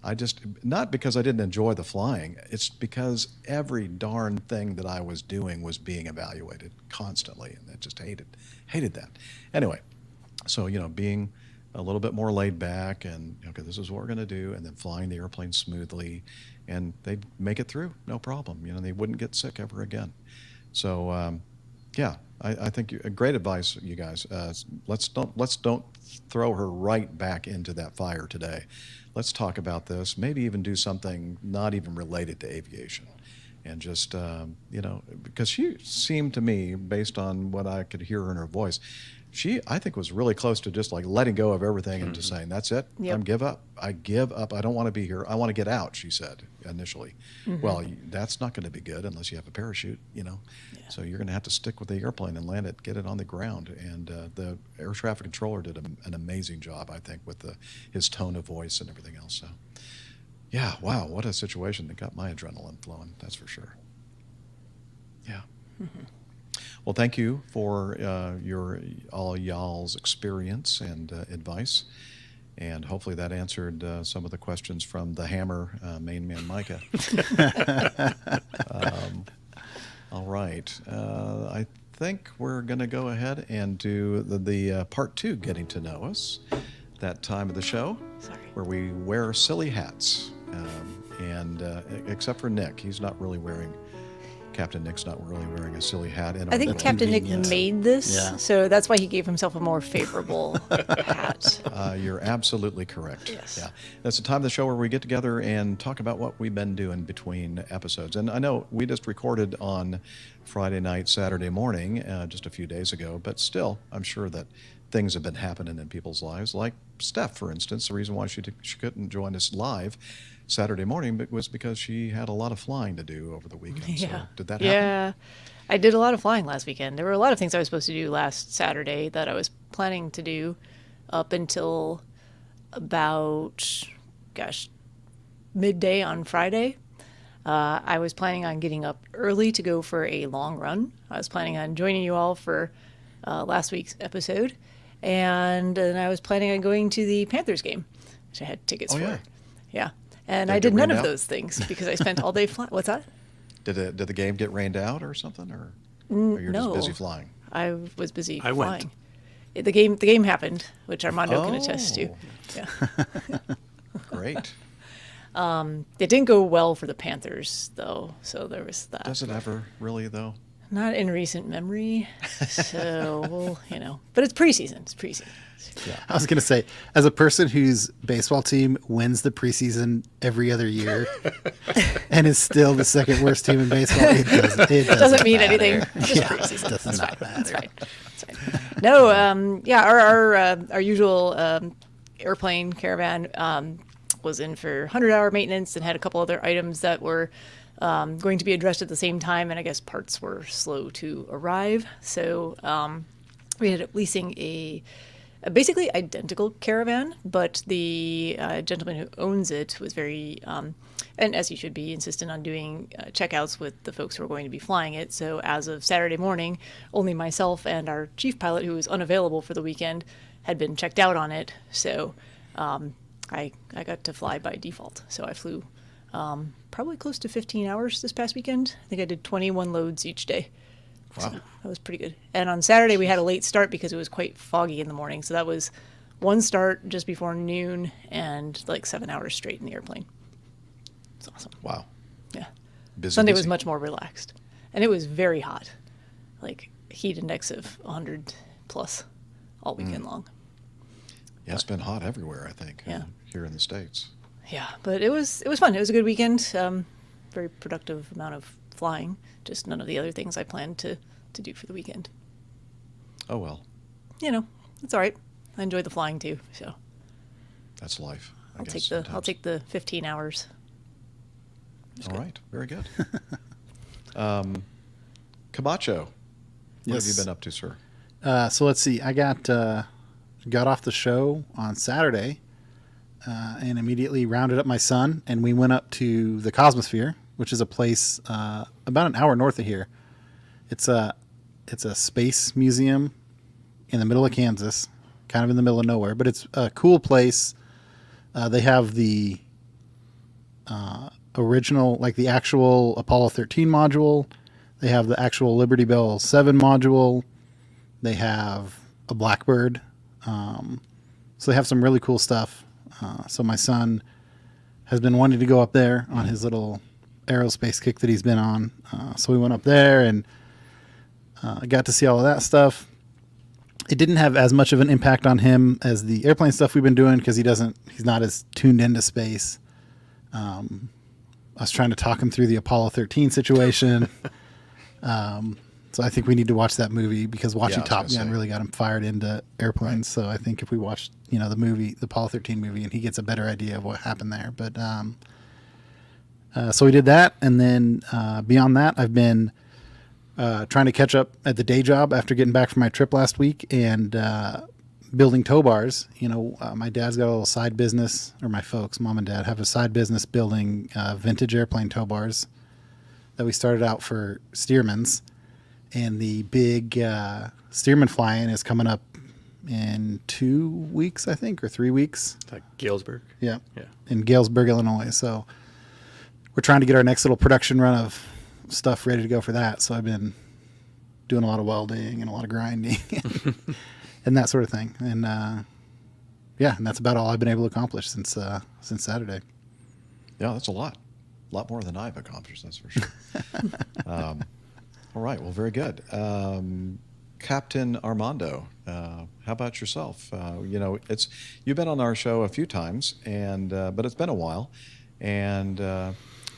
I just, not because I didn't enjoy the flying, it's because every darn thing that I was doing was being evaluated constantly, and I just hated that. Anyway, so, being a little bit more laid back and, okay, this is what we're going to do, and then flying the airplane smoothly, and they'd make it through, no problem. They wouldn't get sick ever again. So, yeah, I think great advice, you guys. Let's don't throw her right back into that fire today. Let's talk about this, maybe even do something not even related to aviation. And just, because she seemed to me, based on what I could hear in her voice, she, I think, was really close to just like letting go of everything and just saying, that's it. Yep. I give up. I don't want to be here. I want to get out, she said initially. Well, that's not going to be good unless you have a parachute, Yeah. So you're going to have to stick with the airplane and land it, get it on the ground. And the air traffic controller did an amazing job, I think, with his tone of voice and everything else. So, yeah, wow, what a situation that got my adrenaline flowing, that's for sure. Yeah. Well, thank you for all y'all's experience and advice, and hopefully that answered some of the questions from the Hammer main man Micah. All right, I think we're going to go ahead and do the part 2, getting to know us, that time of the show where we wear silly hats, and except for Nick, he's not really wearing. Captain Nick's not really wearing a silly hat. I think Captain Nick made this, so that's why he gave himself a more favorable hat. You're absolutely correct. Yes. Yeah, that's the time of the show where we get together and talk about what we've been doing between episodes. And I know we just recorded on Friday night, Saturday morning, just a few days ago, but still, I'm sure that things have been happening in people's lives. Like Steph, for instance, the reason why she couldn't join us live Saturday morning was because she had a lot of flying to do over the weekend. Yeah. So did that happen? Yeah, I did a lot of flying last weekend. There were a lot of things I was supposed to do last Saturday that I was planning to do up until about, midday on Friday. I was planning on getting up early to go for a long run. I was planning on joining you all for last week's episode. And then I was planning on going to the Panthers game, which I had tickets for. Yeah. Yeah. And I did none of those things because I spent all day flying. What's that? Did the game get rained out or something, or you're no. just busy flying? I was busy I flying. went. The game happened, which Armando can attest to. Yeah. Great. It didn't go well for the Panthers, though, so there was that. Does it ever really, though? Not in recent memory. So, but it's preseason. It's preseason. Yeah. I was going to say, as a person whose baseball team wins the preseason every other year and is still the second worst team in baseball, it doesn't mean matter. anything. Just preseason. Does not matter. That's fine. That's fine. No, our usual airplane caravan was in for 100-hour maintenance and had a couple other items that were going to be addressed at the same time, and I guess parts were slow to arrive. So we ended up leasing a basically identical caravan, but the gentleman who owns it was very, and as he should be, insistent on doing checkouts with the folks who were going to be flying it. So as of Saturday morning, only myself and our chief pilot, who was unavailable for the weekend, had been checked out on it. So I got to fly by default. So I flew probably close to 15 hours this past weekend. I think I did 21 loads each day. Wow. So that was pretty good. And on Saturday, we had a late start because it was quite foggy in the morning. So that was one start just before noon and like 7 hours straight in the airplane. It's awesome. Wow. Yeah. busy. Sunday was much more relaxed. And it was very hot. Like heat index of 100 plus all weekend long. Yeah, it's been hot everywhere, I think, Yeah. here in the States. Yeah, but it was fun. It was a good weekend. Very productive amount of flying. Just none of the other things I planned to do for the weekend. Oh, well. It's all right. I enjoy the flying too. So That's life. I'll take the 15 hours. All right, very good. Camacho, what have you been up to, sir? So let's see. I got off the show on Saturday and immediately rounded up my son, and we went up to the Cosmosphere, which is a place about an hour north of here. It's a space museum in the middle of Kansas, kind of in the middle of nowhere, but it's a cool place. They have the original, like the actual Apollo 13 module. They have the actual Liberty Bell 7 module. They have a Blackbird. So they have some really cool stuff. So my son has been wanting to go up there on his little aerospace kick that he's been on. So we went up there and got to see all of that stuff. It didn't have as much of an impact on him as the airplane stuff we've been doing because he's not as tuned into space. I was trying to talk him through the Apollo 13 situation. So I think we need to watch that movie because watching Top Gun really got him fired into airplanes. Right. So I think if we watch, the movie, the Apollo 13 movie, and he gets a better idea of what happened there. But so we did that, and then beyond that, I've been trying to catch up at the day job after getting back from my trip last week and building tow bars. My dad's got a little side business, or my folks, mom and dad, have a side business building vintage airplane tow bars that we started out for Stearman's. And the big Stearman fly-in is coming up in 2 weeks, I think, or 3 weeks. Like Galesburg? Yeah. In Galesburg, Illinois. So we're trying to get our next little production run of stuff ready to go for that. So I've been doing a lot of welding and a lot of grinding and that sort of thing. And and that's about all I've been able to accomplish since Saturday. Yeah, that's a lot more than I've accomplished, that's for sure. All right, well, very good. Captain Armando, how about yourself? You've been on our show a few times, and but it's been a while, and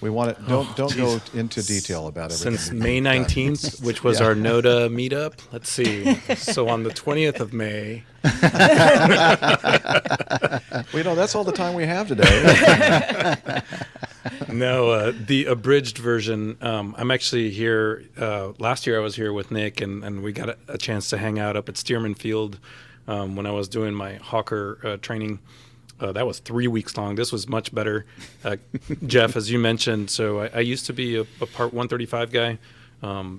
we want to don't go into detail about everything. Since May 19th, which was our NODA meetup. Let's see. So on the 20th of May. That's all the time we have today. No, the abridged version. I'm actually here. Last year I was here with Nick, and we got a chance to hang out up at Stearman Field when I was doing my Hawker training. That was 3 weeks long. This was much better. Jeff, as you mentioned, so I used to be a Part 135 guy.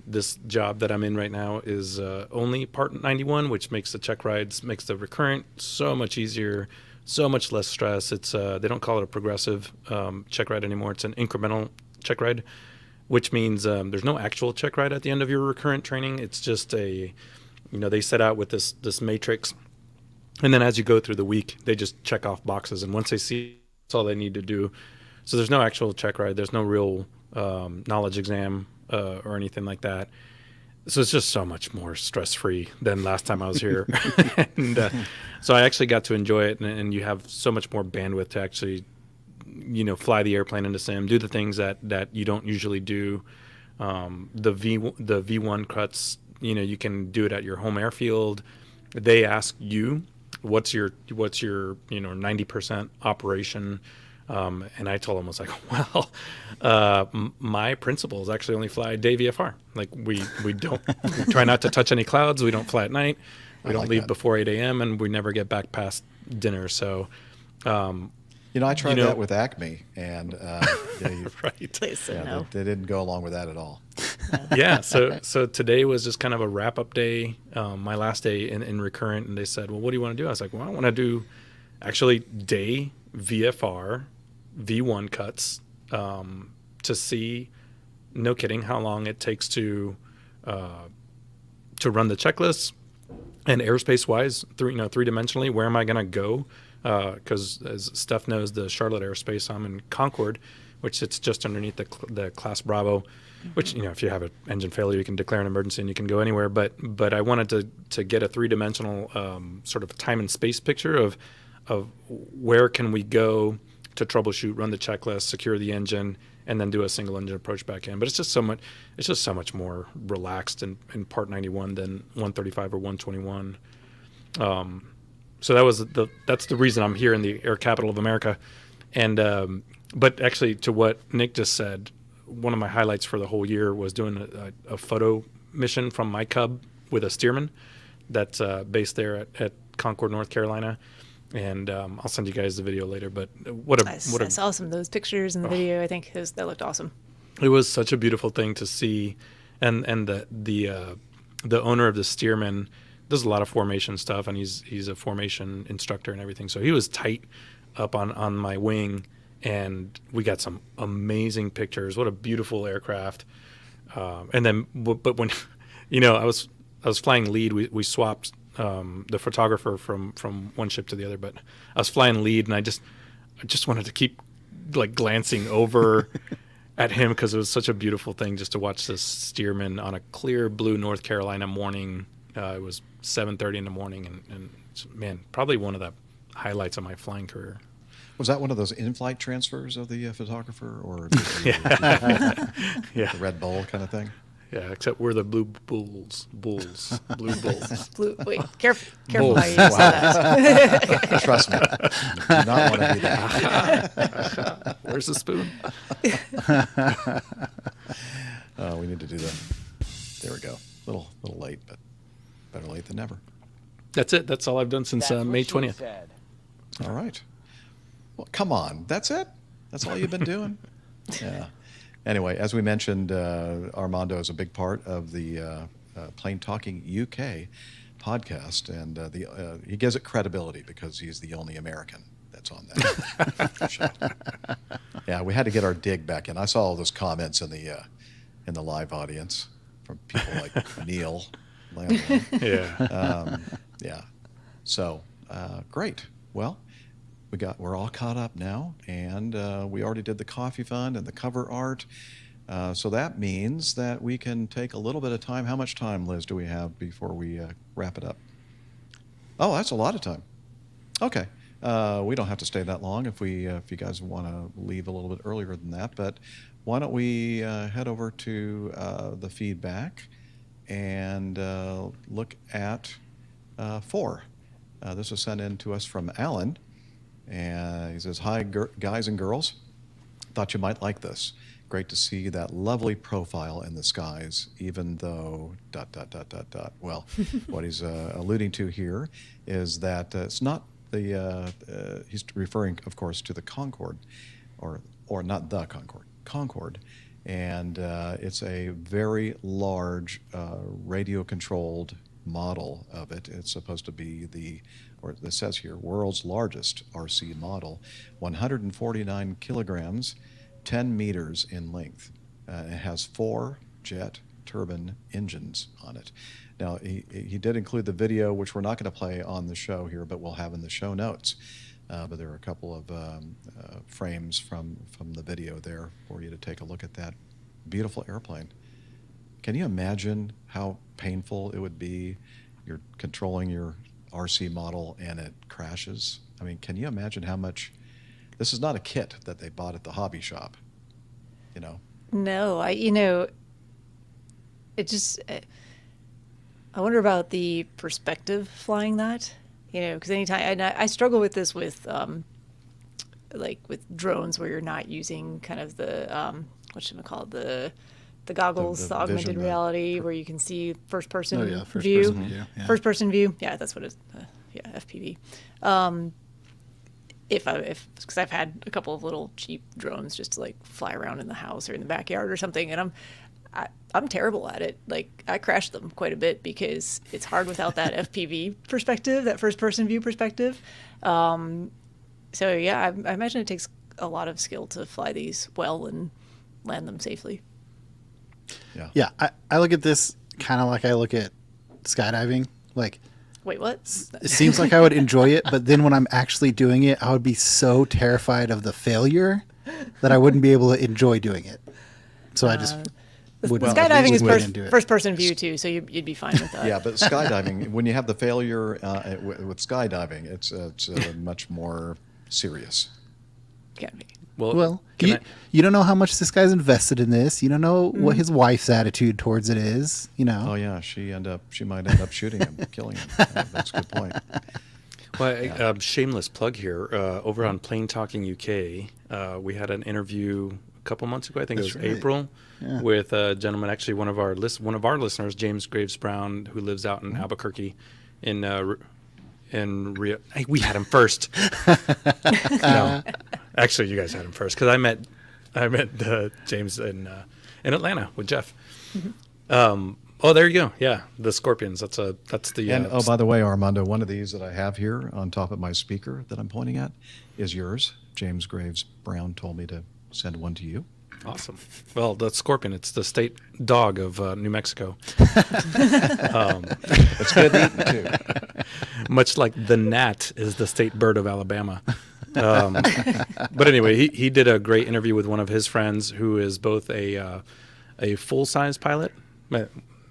This job that I'm in right now is only Part 91, which makes the check rides, makes the recurrent so much easier. So much less stress. It's they don't call it a progressive check ride anymore. It's an incremental check ride, which means there's no actual check ride at the end of your recurrent training. It's just they set out with this matrix, and then as you go through the week, they just check off boxes. And once they see, that's all they need to do. So there's no actual check ride. There's no real knowledge exam or anything like that. So it's just so much more stress-free than last time I was here. And so I actually got to enjoy it, and you have so much more bandwidth to actually, fly the airplane into sim, do the things that you don't usually do. The V1 cuts, you can do it at your home airfield. They ask you, what's your 90% operation? And I told him, I was like, my principals actually only fly day VFR. Like we don't we try not to touch any clouds. We don't fly at night. We don't leave before 8 a.m. and we never get back past dinner. So, I tried that with Acme, and right. They said no. They didn't go along with that at all. Yeah. So today was just kind of a wrap up day, my last day in recurrent, and they said, well, what do you want to do? I was like, well, I want to do actually day VFR V1 cuts to see, no kidding, how long it takes to run the checklist, and airspace wise, three-dimensionally, where am I going to go? Because as Steph knows, the Charlotte airspace, I'm in Concord, which sits just underneath the Class Bravo, which if you have an engine failure, you can declare an emergency and you can go anywhere. But I wanted to get a three-dimensional sort of time and space picture of where can we go to troubleshoot, run the checklist, secure the engine, and then do a single engine approach back in. But it's just so much more relaxed in Part 91 than 135 or 121. so that's the reason I'm here in the air capital of America. And but actually, to what Nick just said, one of my highlights for the whole year was doing a photo mission from my Cub with a Stearman that's based there at Concord, North Carolina. And I'll send you guys the video later. But I saw some of those pictures in the video. I think that looked awesome. It was such a beautiful thing to see, and the owner of the Stearman does a lot of formation stuff, and he's a formation instructor and everything. So he was tight up on my wing, and we got some amazing pictures. What a beautiful aircraft! And then, but when I was flying lead, we swapped the photographer from one ship to the other. But I was flying lead, and I just wanted to keep like glancing over at him because it was such a beautiful thing just to watch this Stearman on a clear blue North Carolina morning. It was 7:30 in the morning, and man, probably one of the highlights of my flying career. Was that one of those in-flight transfers of the photographer, or the Red Bull kind of thing? Yeah, except we're the blue bulls. Blue bulls. Wait, careful how you say that. Trust me, you do not want to be that. Where's the spoon? We need to do that. There we go. A little late, but better late than never. That's it. That's all I've done since May 20th. All right. Well, come on. That's it? That's all you've been doing? Yeah. Anyway, as we mentioned, Armando is a big part of the Plain Talking UK podcast, and he gives it credibility because he's the only American that's on that show. Yeah, we had to get our dig back in. I saw all those comments in the live audience from people like Neil. Yeah. Yeah. So great. Well, we're all caught up now, and we already did the coffee fund and the cover art. So that means that we can take a little bit of time. How much time, Liz, do we have before we wrap it up? Oh, that's a lot of time. Okay. We don't have to stay that long if you guys want to leave a little bit earlier than that. But why don't we head over to the feedback and look at 4. This was sent in to us from Alan. And he says, "Hi, guys and girls. Thought you might like this. Great to see that lovely profile in the skies, even though ... Well, what he's alluding to here is that it's not the, he's referring, of course, to the Concorde, or not the Concorde, Concorde. And it's a very large radio-controlled model of it. It's supposed to be or it says here, world's largest RC model, 149 kilograms, 10 meters in length. It has 4 jet turbine engines on it. Now, he did include the video, which we're not going to play on the show here, but we'll have in the show notes. But there are a couple of frames from the video there for you to take a look at that beautiful airplane. Can you imagine how painful it would be? You're controlling your RC model and it crashes. I mean, can you imagine how much? This is not a kit that they bought at the hobby shop, No, it just, I wonder about the perspective flying that, because anytime, and I struggle with this with, like with drones where you're not using kind of the, the goggles, the augmented vision, where you can see first person view. First person view. Yeah, that's what it is. FPV. Because I've had a couple of little cheap drones just to like fly around in the house or in the backyard or something, and I'm terrible at it. Like I crash them quite a bit because it's hard without that FPV perspective, that first person view perspective. So yeah, I imagine it takes a lot of skill to fly these well and land them safely. Yeah. I look at this kind of like I look at skydiving. Like, wait, what? It seems like I would enjoy it, but then when I'm actually doing it, I would be so terrified of the failure that I wouldn't be able to enjoy doing it. So I just wouldn't. Skydiving is first person view too, so you'd be fine with that. Yeah, but skydiving, when you have the failure with skydiving, it's much more serious. Can be. Well, you don't know how much this guy's invested in this. You don't know what his wife's attitude towards it is. Oh yeah, she might end up shooting him, killing him. That's a good point. Well, shameless plug here. Over on Plane Talking UK, we had an interview a couple months ago. I think it was April, with a gentleman, actually one of our listeners, James Graves Brown, who lives out in Albuquerque, in Rio. Hey, we had him first. No, actually, you guys had him first because I met James in Atlanta with Jeff. Oh, there you go. Yeah, the Scorpions. That's the. And by the way, Armando, one of these that I have here on top of my speaker that I'm pointing at is yours. James Graves Brown told me to send one to you. Awesome. Well, the Scorpion, it's the state dog of New Mexico. It's good eating too. Much like the gnat is the state bird of Alabama. But anyway, he did a great interview with one of his friends who is both a full-size pilot.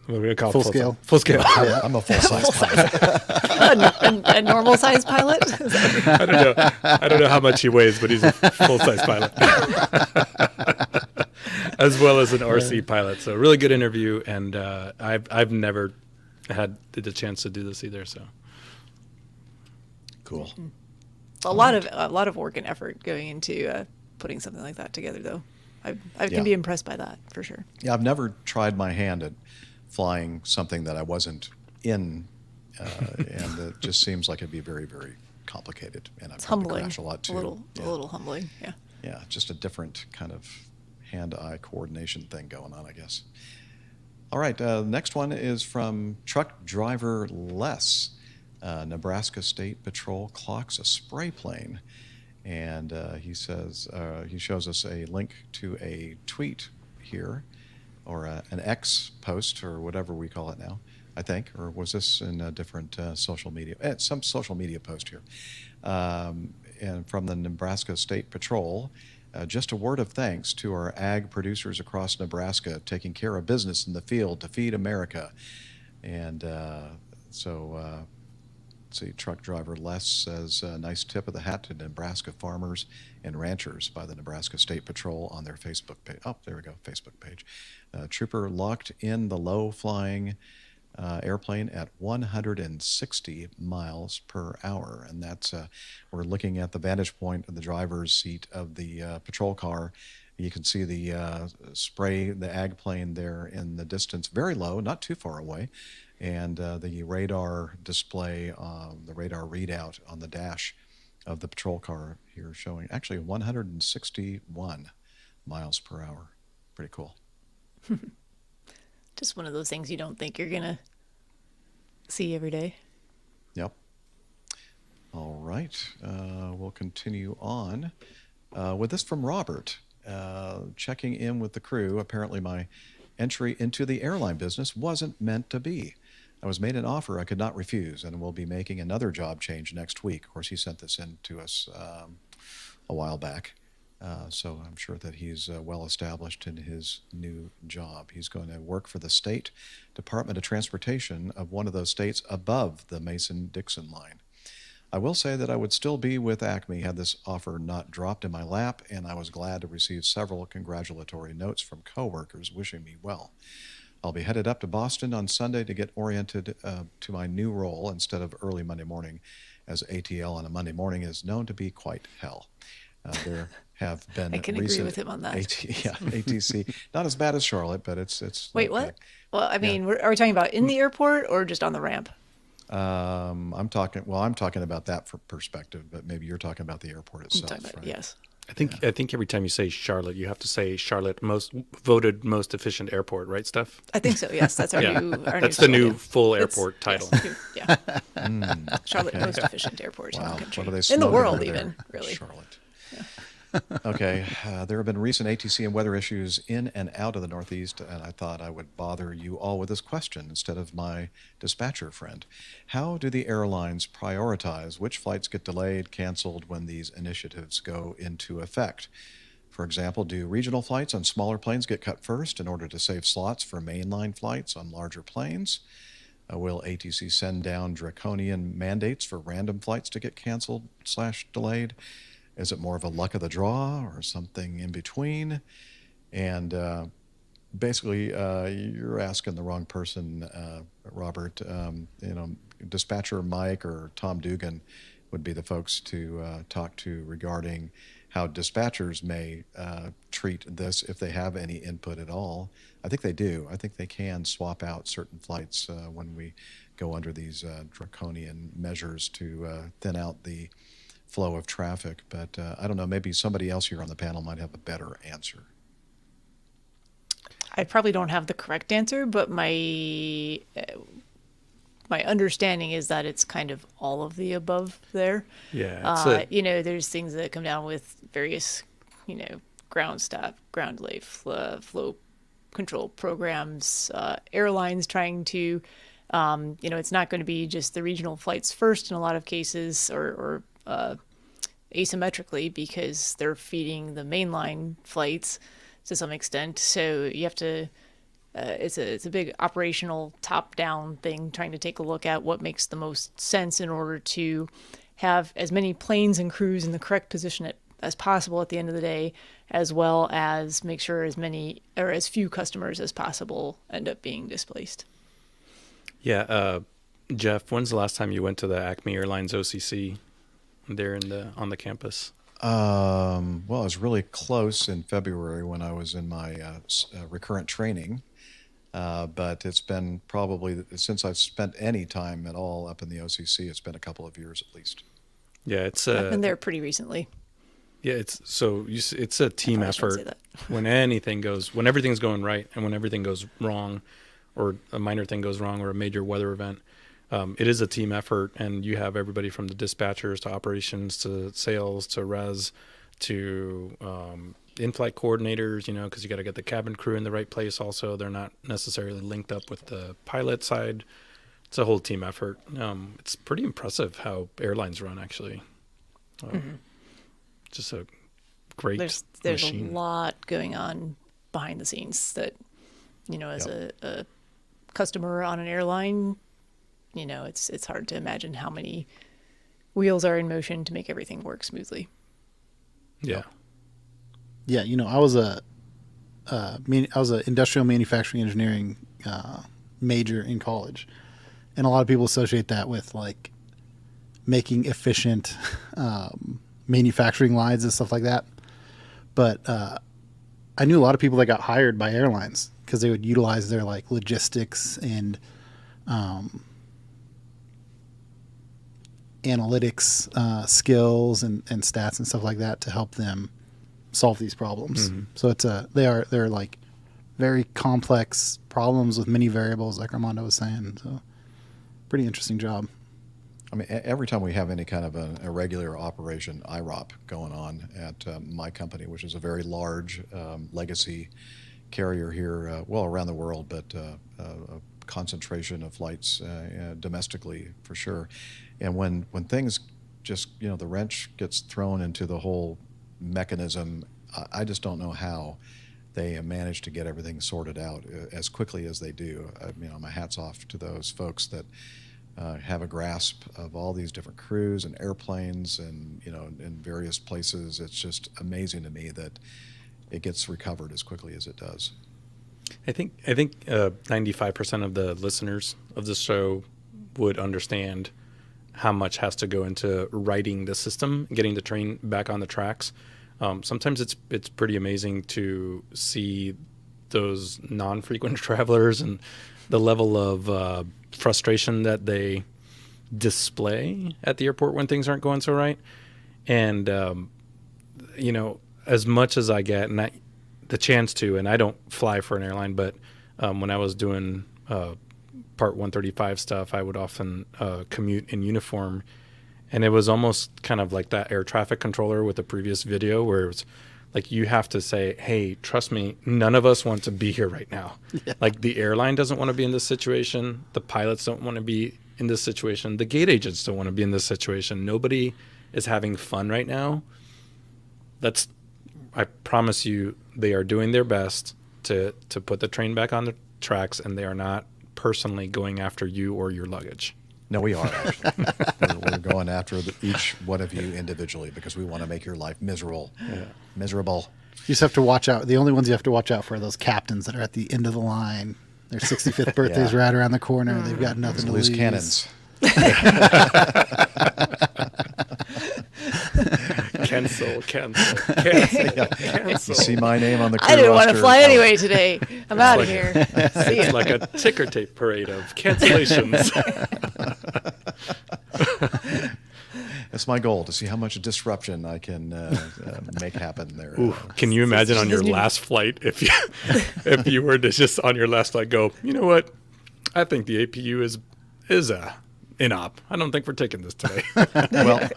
What do we call it? Full scale. Full scale. Yeah, I'm a full-size pilot. a normal size pilot. I don't know how much he weighs, but he's a full-size pilot. As well as an RC pilot. So really good interview, and I've never had the chance to do this either. So Cool. A lot of work and effort going into putting something like that together, though. I can be impressed by that for sure. Yeah, I've never tried my hand at flying something that I wasn't in, and it just seems like it'd be very, very complicated, and I'd probably Humbling. crash a lot too. A little humbling. Yeah. Yeah, just a different kind of hand-eye coordination thing going on, I guess. All right, next one is from Truck Driver Les. Nebraska State Patrol clocks a spray plane. And he says, he shows us a link to a tweet here, or an X post, or whatever we call it now, I think. Or was this in a different social media? Some social media post here. And from the Nebraska State Patrol. Just a word of thanks to our ag producers across Nebraska taking care of business in the field to feed America. And so, let's see, truck driver Les says, nice tip of the hat to Nebraska farmers and ranchers by the Nebraska State Patrol on their Facebook page. Oh, there we go, Facebook page. Trooper locked in the low-flying airplane at 160 miles per hour. And that's, we're looking at the vantage point of the driver's seat of the patrol car. You can see the the ag plane there in the distance, very low, not too far away. And the radar display, the radar readout on the dash of the patrol car here showing actually 161 miles per hour. Pretty cool. Just one of those things you don't think you're going to see every day. Yep. All right. We'll continue on with this from Robert. Checking in with the crew. Apparently my entry into the airline business wasn't meant to be. I was made an offer I could not refuse and will be making another job change next week. Of course, he sent this in to us a while back. So I'm sure that he's well established in his new job. He's going to work for the State Department of Transportation of one of those states above the Mason-Dixon line. I will say that I would still be with Acme had this offer not dropped in my lap, and I was glad to receive several congratulatory notes from coworkers wishing me well. I'll be headed up to Boston on Sunday to get oriented to my new role instead of early Monday morning, as ATL on a Monday morning is known to be quite hell. There have been I can agree with him on that. ATC, not as bad as Charlotte, but it's. Wait, what? Well, I mean, are we talking about in the airport or just on the ramp? I'm talking about that for perspective, but maybe you're talking about the airport itself. Right? Yes. I think every time you say Charlotte, you have to say Charlotte voted most efficient airport, right, Steph? I think so. Yes, that's our new. That's the new full airport title. Yes, yeah. Charlotte, most efficient airport in the country, What are they in the world, over even there? really. Charlotte. Okay, there have been recent ATC and weather issues in and out of the Northeast, and I thought I would bother you all with this question instead of my dispatcher friend. How do the airlines prioritize which flights get delayed, canceled when these initiatives go into effect? For example, do regional flights on smaller planes get cut first in order to save slots for mainline flights on larger planes? Will ATC send down draconian mandates for random flights to get canceled / delayed? Is it more of a luck of the draw or something in between? And basically, you're asking the wrong person, Robert. Dispatcher Mike or Tom Dugan would be the folks to talk to regarding how dispatchers may treat this if they have any input at all. I think they do. I think they can swap out certain flights when we go under these draconian measures to thin out the flow of traffic. But I don't know, maybe somebody else here on the panel might have a better answer. I probably don't have the correct answer, but my understanding is that it's kind of all of the above there. Yeah. There's things that come down with various, ground staff, ground delay, flow control programs, airlines trying to, it's not going to be just the regional flights first in a lot of cases, or asymmetrically, because they're feeding the mainline flights to some extent. So you have to, it's a big operational top-down thing, trying to take a look at what makes the most sense in order to have as many planes and crews in the correct position as possible at the end of the day, as well as make sure as many or as few customers as possible end up being displaced. Yeah. Jeff, when's the last time you went to the Acme Airlines OCC there on the campus? Well, I was really close in February when I was in my recurrent training, but it's been probably, since I've spent any time at all up in the OCC, it's been a couple of years at least. Yeah, I've been there pretty recently. Yeah, it's a team effort. When everything's going right and when everything goes wrong, or a minor thing goes wrong, or a major weather event, it is a team effort, and you have everybody from the dispatchers to operations to sales to res to in-flight coordinators, because you got to get the cabin crew in the right place also. They're not necessarily linked up with the pilot side. It's a whole team effort. It's pretty impressive how airlines run, actually. Just a great there's machine. A lot going on behind the scenes that, as a customer on an airline, it's hard to imagine how many wheels are in motion to make everything work smoothly. Yeah. Yeah, I was a industrial manufacturing engineering major in college, and a lot of people associate that with like making efficient manufacturing lines and stuff like that. But I knew a lot of people that got hired by airlines because they would utilize their like logistics and analytics skills and stats and stuff like that to help them solve these problems. Mm-hmm. So they're like very complex problems with many variables, like Armando was saying. So pretty interesting job. I mean, every time we have any kind of an irregular operation, IROP, going on at my company, which is a very large legacy carrier here, well, around the world, but a concentration of flights domestically for sure. And when things just, the wrench gets thrown into the whole mechanism, I just don't know how they manage to get everything sorted out as quickly as they do. My hat's off to those folks that have a grasp of all these different crews and airplanes and, in various places. It's just amazing to me that it gets recovered as quickly as it does. I think 95% of the listeners of the show would understand how much has to go into writing the system, getting the train back on the tracks. Sometimes it's pretty amazing to see those non-frequent travelers and the level of frustration that they display at the airport when things aren't going so right. And, as much as I get the chance to, and I don't fly for an airline, but when I was doing Part 135 stuff, I would often commute in uniform. And it was almost kind of like that air traffic controller with the previous video where it's like you have to say, hey, trust me, none of us want to be here right now. Yeah. Like the airline doesn't want to be in this situation. The pilots don't want to be in this situation. The gate agents don't want to be in this situation. Nobody is having fun right now. I promise you, they are doing their best to put the train back on the tracks, and they are not personally going after you or your luggage. No, we are actually. We're going after each one of you individually because we want to make your life miserable. Yeah. Miserable. You just have to watch out. The only ones you have to watch out for are those captains that are at the end of the line. Their 65th birthday's right around the corner. They've got nothing to lose. Loose cannons. Cancel. You see my name on the crew I didn't want to roster. fly Oh, anyway today. I'm out of here. See ya. It's like a ticker tape parade of cancellations. It's my goal to see how much disruption I can make happen there. Ooh, can you imagine on your last flight if you were to just on your last flight go, you know what? I think the APU is a inop. I don't think we're taking this today. Well,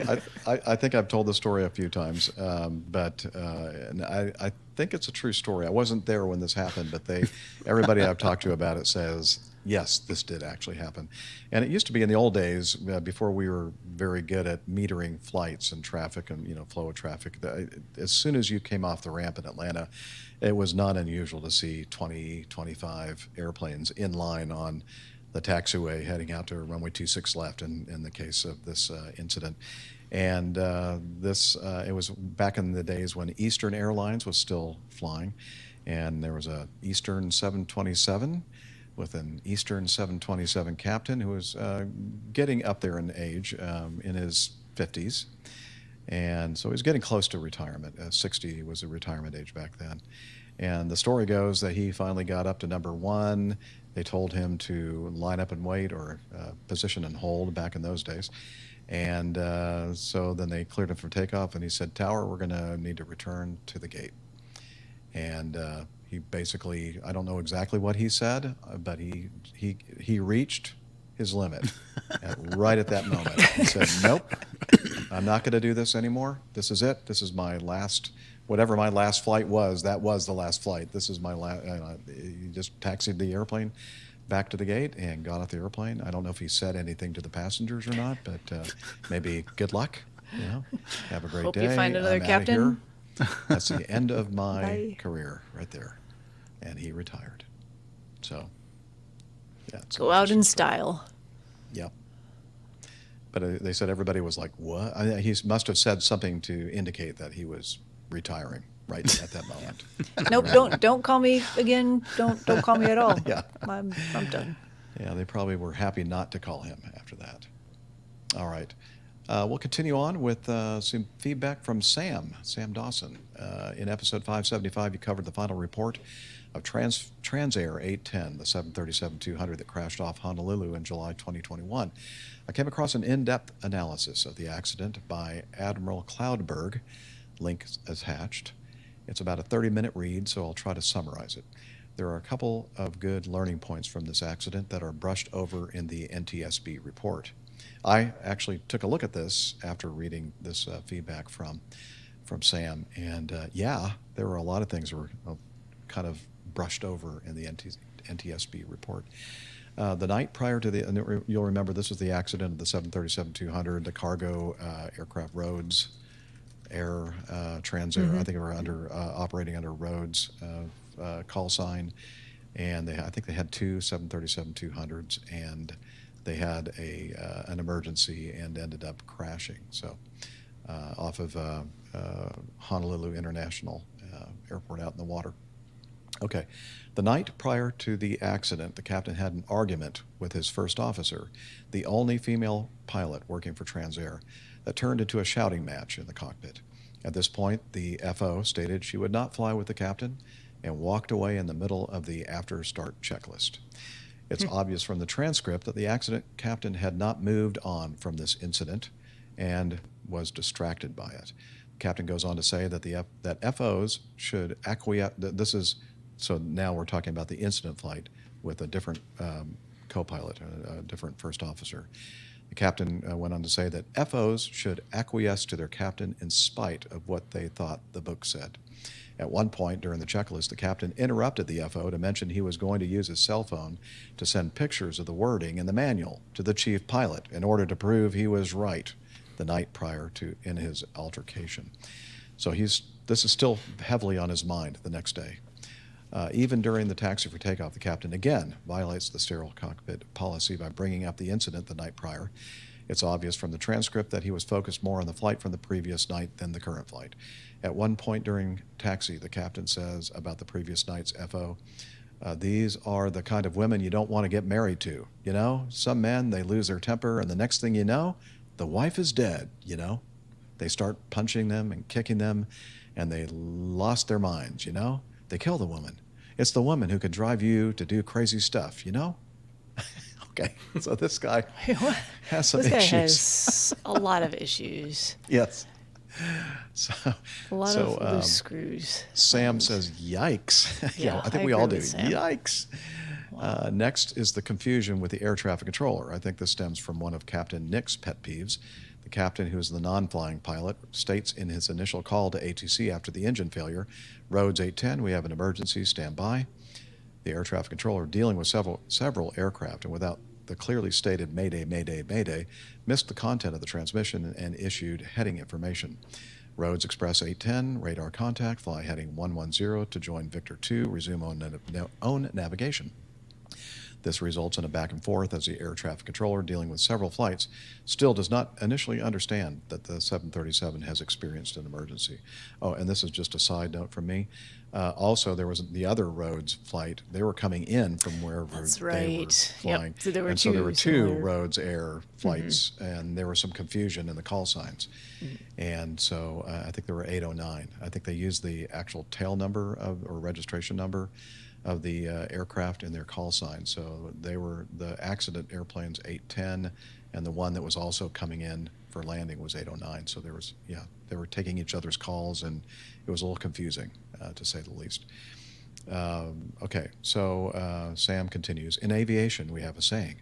I think I've told the story a few times, but and I think it's a true story. I wasn't there when this happened, but everybody I've talked to about it says, yes, this did actually happen. And it used to be in the old days, before we were very good at metering flights and traffic and flow of traffic. As soon as you came off the ramp in Atlanta, it was not unusual to see 20, 25 airplanes in line on the taxiway heading out to runway 26 left in the case of this incident. And it was back in the days when Eastern Airlines was still flying, and there was a Eastern 727 with an Eastern 727 captain who was getting up there in age, in his 50s. And so he was getting close to retirement. 60 was the retirement age back then. And the story goes that he finally got up to number one. They told him to line up and wait, or position and hold back in those days. And so then they cleared him for takeoff, and he said, "Tower, we're going to need to return to the gate." And he basically, I don't know exactly what he said, but he reached his limit right at that moment. He said, "Nope, I'm not going to do this anymore. This is it. This is my last, whatever my last flight was, that was the last flight. This is my last." He just taxied the airplane back to the gate and got off the airplane. I don't know if he said anything to the passengers or not, but maybe good luck. Have a great Hope day. you find another I'm outta captain. here. That's the end of my Bye. career right there. And he retired. So, yeah. Go out in style. Yep. But they said everybody was like, "What?" He must have said something to indicate that he was retiring right at that moment. Nope, don't call me again. Don't call me at all. Yeah. I'm done. Yeah, they probably were happy not to call him after that. All right. We'll continue on with some feedback from Sam Dawson. In episode 575, you covered the final report of Transair 810, the 737-200 that crashed off Honolulu in July 2021. I came across an in-depth analysis of the accident by Admiral Cloudberg. Link is attached. It's about a 30-minute read, so I'll try to summarize it. There are a couple of good learning points from this accident that are brushed over in the NTSB report. I actually took a look at this after reading this feedback from Sam, and there were a lot of things that were kind of brushed over in the NTSB report. The night prior to you'll remember this was the accident of the 737-200, the cargo aircraft Rhodes Air Transair. I think they were operating under Rhodes call sign, and I think they had two 737-200s, and they had an emergency and ended up crashing. So off of Honolulu International Airport out in the water. Okay. The night prior to the accident, the captain had an argument with his first officer, the only female pilot working for Transair, that turned into a shouting match in the cockpit. At this point, the FO stated she would not fly with the captain and walked away in the middle of the after-start checklist. It's obvious from the transcript that the accident captain had not moved on from this incident and was distracted by it. The captain goes on to say that that FOs should acquiesce. So now we're talking about the incident flight with a different co-pilot, a different first officer. The captain went on to say that FOs should acquiesce to their captain in spite of what they thought the book said. At one point during the checklist, the captain interrupted the FO to mention he was going to use his cell phone to send pictures of the wording in the manual to the chief pilot in order to prove he was right the night prior to in his altercation. So this is still heavily on his mind the next day. Even during the taxi for takeoff, the captain again violates the sterile cockpit policy by bringing up the incident the night prior. It's obvious from the transcript that he was focused more on the flight from the previous night than the current flight. At one point during taxi, the captain says about the previous night's FO, "These are the kind of women you don't want to get married to. Some men, they lose their temper, and the next thing you know, the wife is dead, They start punching them and kicking them, and they lost their minds, you know? They kill the woman. It's the woman who could drive you to do crazy stuff, you know? Okay, so this guy has some This guy issues. has a lot of issues. Yes. So, A lot of loose screws. Sam says, yikes. Yeah, I think I we all agree do. with Sam. Yikes. Next is the confusion with the air traffic controller. I think this stems from one of Captain Nick's pet peeves. The captain, who is the non-flying pilot, states in his initial call to ATC after the engine failure, Rhodes 810, we have an emergency, stand by. The air traffic controller, dealing with several aircraft and without the clearly stated Mayday, Mayday, Mayday, missed the content of the transmission and issued heading information. Rhodes Express 810, radar contact, fly heading 110 to join Victor 2, resume own navigation. This results in a back and forth as the air traffic controller, dealing with several flights, still does not initially understand that the 737 has experienced an emergency. Oh, and this is just a side note from me. Also, there was the other Rhodes flight. They were coming in from wherever That's they right. were flying. Yep. So there were and two so there were two similar- Rhodes Air flights, and there was some confusion in the call signs. And so I think there were 809. I think they used the actual tail number or registration number of the aircraft in their call sign. So they were the accident airplanes 810, and the one that was also coming in for landing was 809. So there was, they were taking each other's calls, and it was a little confusing, to say the least. Okay, so Sam continues. In aviation, we have a saying,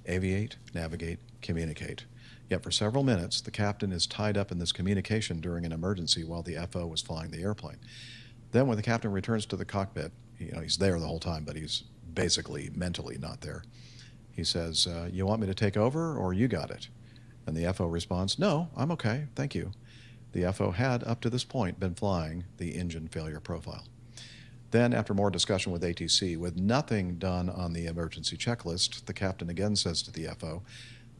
aviate, navigate, communicate. Yet for several minutes, the captain is tied up in this communication during an emergency while the FO was flying the airplane. Then when the captain returns to the cockpit, he's there the whole time, but he's basically mentally not there. He says, you want me to take over, or you got it? And the FO responds, no, I'm okay, thank you. The FO had, up to this point, been flying the engine failure profile. Then, after more discussion with ATC, with nothing done on the emergency checklist, the captain again says to the FO,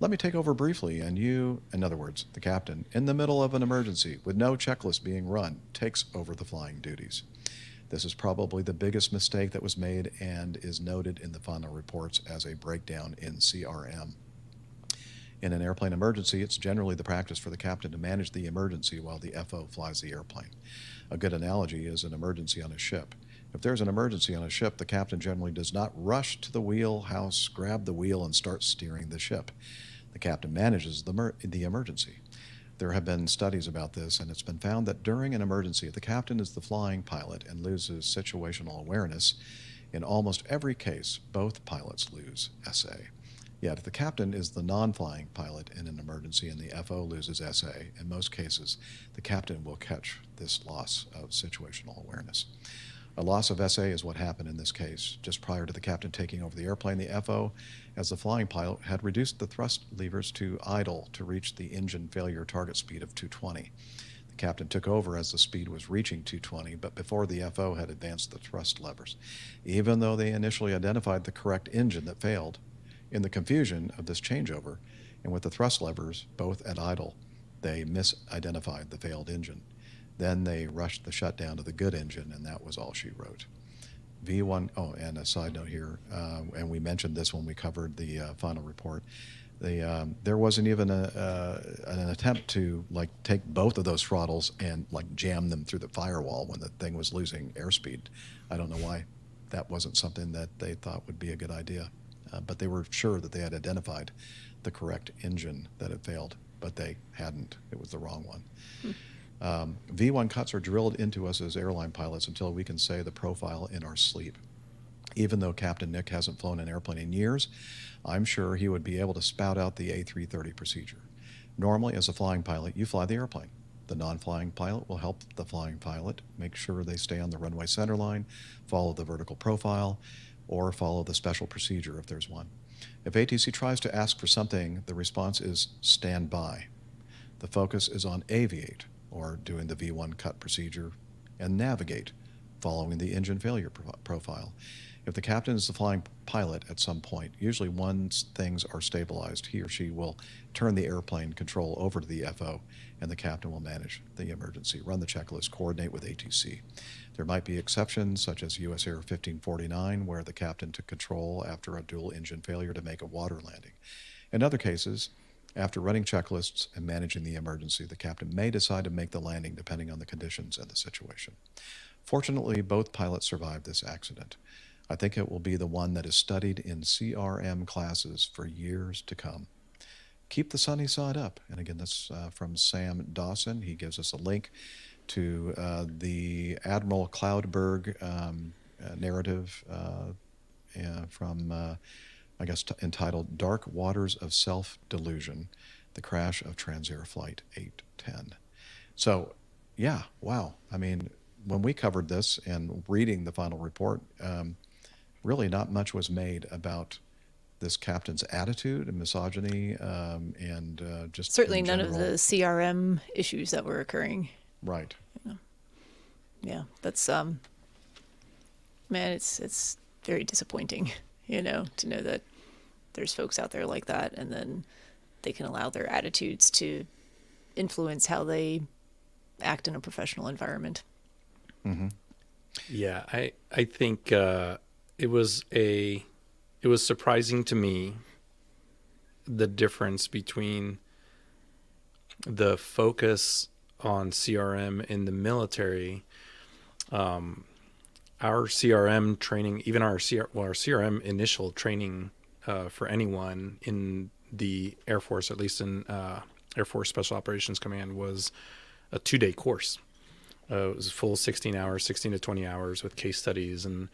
let me take over briefly, and you, in other words, the captain, in the middle of an emergency, with no checklist being run, takes over the flying duties. This is probably the biggest mistake that was made and is noted in the final reports as a breakdown in CRM. In an airplane emergency, it's generally the practice for the captain to manage the emergency while the FO flies the airplane. A good analogy is an emergency on a ship. If there's an emergency on a ship, the captain generally does not rush to the wheelhouse, grab the wheel, and start steering the ship. The captain manages the emergency. There have been studies about this, and it's been found that during an emergency, if the captain is the flying pilot and loses situational awareness, in almost every case, both pilots lose SA. Yet if the captain is the non-flying pilot in an emergency and the FO loses SA, in most cases, the captain will catch this loss of situational awareness. A loss of SA is what happened in this case. Just prior to the captain taking over the airplane, the FO, as the flying pilot, had reduced the thrust levers to idle to reach the engine failure target speed of 220. The captain took over as the speed was reaching 220, but before the FO had advanced the thrust levers. Even though they initially identified the correct engine that failed, in the confusion of this changeover, and with the thrust levers both at idle, they misidentified the failed engine. Then they rushed the shutdown of the good engine, and that was all she wrote. V1, oh, and a side note here, and we mentioned this when we covered the final report. There wasn't even an attempt to take both of those throttles and jam them through the firewall when the thing was losing airspeed. I don't know why that wasn't something that they thought would be a good idea, but they were sure that they had identified the correct engine that had failed, but they hadn't. It was the wrong one. V1 cuts are drilled into us as airline pilots until we can say the profile in our sleep. Even though Captain Nick hasn't flown an airplane in years, I'm sure he would be able to spout out the A330 procedure. Normally, as a flying pilot, you fly the airplane. The non-flying pilot will help the flying pilot make sure they stay on the runway center line, follow the vertical profile, or follow the special procedure if there's one. If ATC tries to ask for something, the response is stand by. The focus is on aviate, or doing the V1 cut procedure, and navigate, following the engine failure profile. If the captain is the flying pilot at some point, usually once things are stabilized, he or she will turn the airplane control over to the FO, and the captain will manage the emergency, run the checklist, coordinate with ATC. There might be exceptions, such as US Air 1549, where the captain took control after a dual engine failure to make a water landing. In other cases, After running checklists and managing the emergency, the captain may decide to make the landing depending on the conditions and the situation. Fortunately, both pilots survived this accident. I think it will be the one that is studied in CRM classes for years to come. Keep the sunny side up. And again, that's from Sam Dawson. He gives us a link to the Admiral Cloudberg narrative from, I guess, entitled Dark Waters of Self-Delusion, The Crash of Transair Flight 810. So, yeah, wow. I mean, when we covered this and reading the final report, really not much was made about this captain's attitude and misogyny and just certainly in none of general. the CRM issues that were occurring. Right. Yeah, that's man, it's very disappointing, to know that there's folks out there like that, and then they can allow their attitudes to influence how they act in a professional environment. Mm-hmm. Yeah, I think it was surprising to me the difference between the focus on CRM in the military. Our CRM training, even our CRM initial training for anyone in the Air Force, at least in Air Force Special Operations Command, was a 2-day course. It was a full 16 to 20 hours with case studies and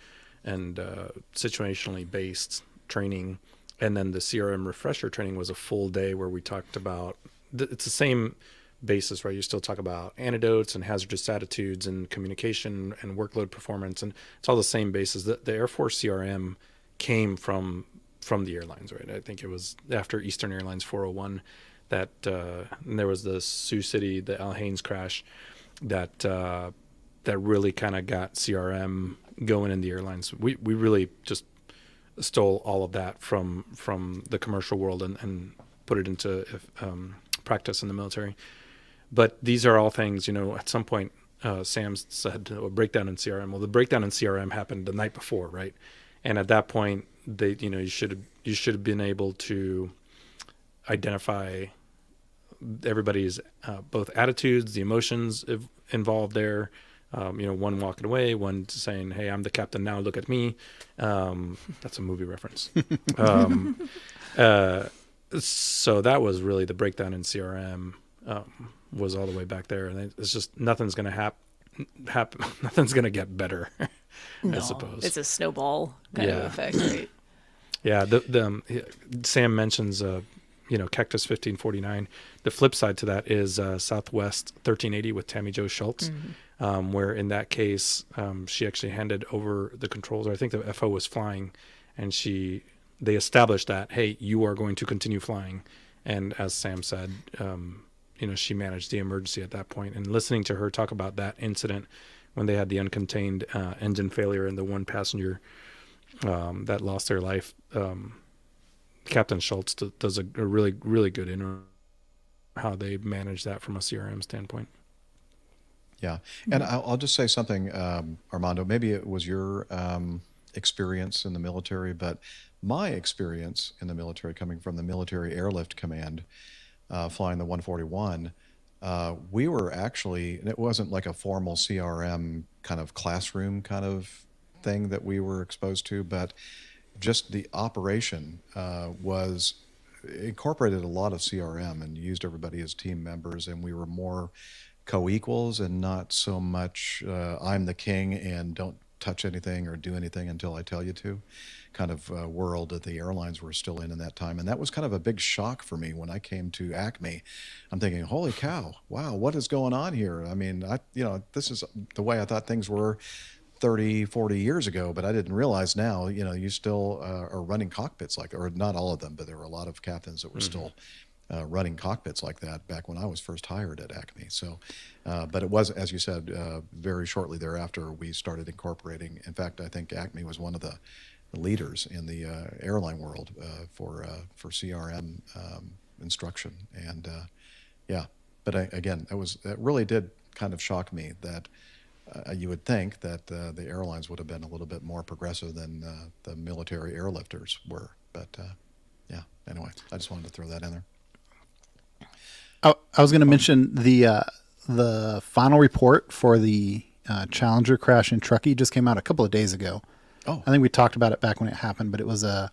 situationally based training. And then the CRM refresher training was a full day where we talked about, it's the same basis, right? You still talk about antidotes and hazardous attitudes and communication and workload performance, and it's all the same basis. The Air Force CRM came from the airlines, right? I think it was after Eastern Airlines 401 that and there was the Sioux City, the Al Haynes crash that really kind of got CRM going in the airlines. We really just stole all of that from the commercial world and put it into practice in the military. But these are all things, at some point, Sam said a breakdown in CRM. Well, the breakdown in CRM happened the night before, right? And at that point, you should have been able to identify everybody's both attitudes, the emotions involved there. One walking away, one saying, "Hey, I'm the captain now. Look at me." That's a movie reference. So that was really the breakdown in CRM. Was all the way back there, and it's just nothing's going to happen. Nothing's going to get better. No, I suppose it's a snowball kind of effect, right? Yeah. Sam mentions Cactus 1549. The flip side to that is Southwest 1380 with Tammy Jo Schultz, where in that case she actually handed over the controls. Or I think the FO was flying, and they established that, hey, you are going to continue flying, and as Sam said. She managed the emergency at that point. And listening to her talk about that incident when they had the uncontained engine failure and the one passenger that lost their life, Captain Schultz does a really, really good intro how they manage that from a CRM standpoint. Yeah. And I'll just say something, Armando, maybe it was your experience in the military, but my experience in the military coming from the Military Airlift Command, flying the 141, we were actually, and it wasn't like a formal CRM kind of classroom kind of thing that we were exposed to, but just the operation was incorporated a lot of CRM and used everybody as team members, and we were more co-equals and not so much I'm the king and don't touch anything or do anything until I tell you to kind of world that the airlines were still in that time. And that was kind of a big shock for me when I came to Acme. I'm thinking, holy cow, wow, what is going on here? I mean, this is the way I thought things were 30, 40 years ago, but I didn't realize now, you still are running cockpits or not all of them, but there were a lot of captains that were still running cockpits like that back when I was first hired at Acme. So, but it was, as you said, very shortly thereafter, we started incorporating. In fact, I think Acme was one of the leaders in the airline world for CRM instruction. And but again, that really did kind of shock me that you would think that the airlines would have been a little bit more progressive than the military airlifters were. But anyway, I just wanted to throw that in there. I was going to mention the final report for the Challenger crash in Truckee just came out a couple of days ago. Oh, I think we talked about it back when it happened, but it was a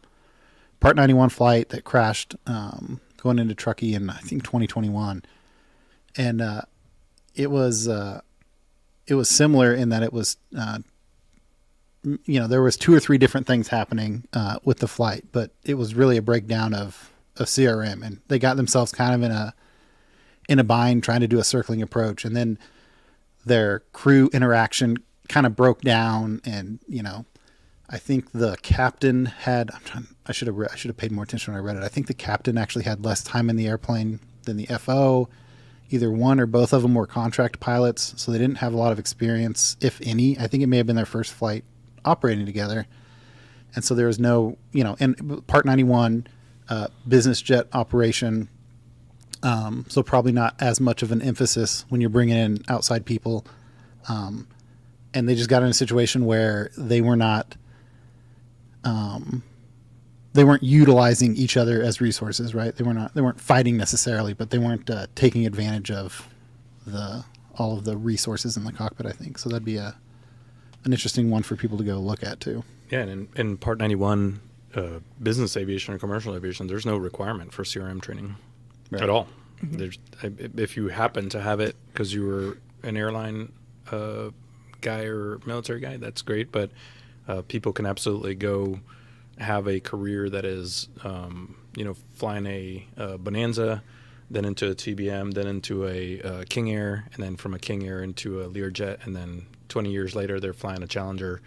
Part 91 flight that crashed going into Truckee in, I think, 2021. And it was similar in that it was, there was 2 or 3 different things happening with the flight, but it was really a breakdown of CRM, and they got themselves kind of in a bind trying to do a circling approach, and then their crew interaction kind of broke down, and I think the captain had. I should have paid more attention when I read it. I think the captain actually had less time in the airplane than the FO. Either one or both of them were contract pilots, so they didn't have a lot of experience, if any. I think it may have been their first flight operating together, and so there was no, and Part 91 business jet operation. So probably not as much of an emphasis when you're bringing in outside people. And they just got in a situation where they were not, they weren't utilizing each other as resources, right? They weren't fighting necessarily, but they weren't taking advantage of all of the resources in the cockpit, I think. So that'd be an interesting one for people to go look at too. Yeah. And in Part 91, business aviation or commercial aviation, there's no requirement for CRM training. Right. At all. Mm-hmm. If you happen to have it because you were an airline guy or military guy, that's great. But people can absolutely go have a career that is, flying a Bonanza, then into a TBM, then into a King Air, and then from a King Air into a Learjet, and then 20 years later they're flying a Challenger,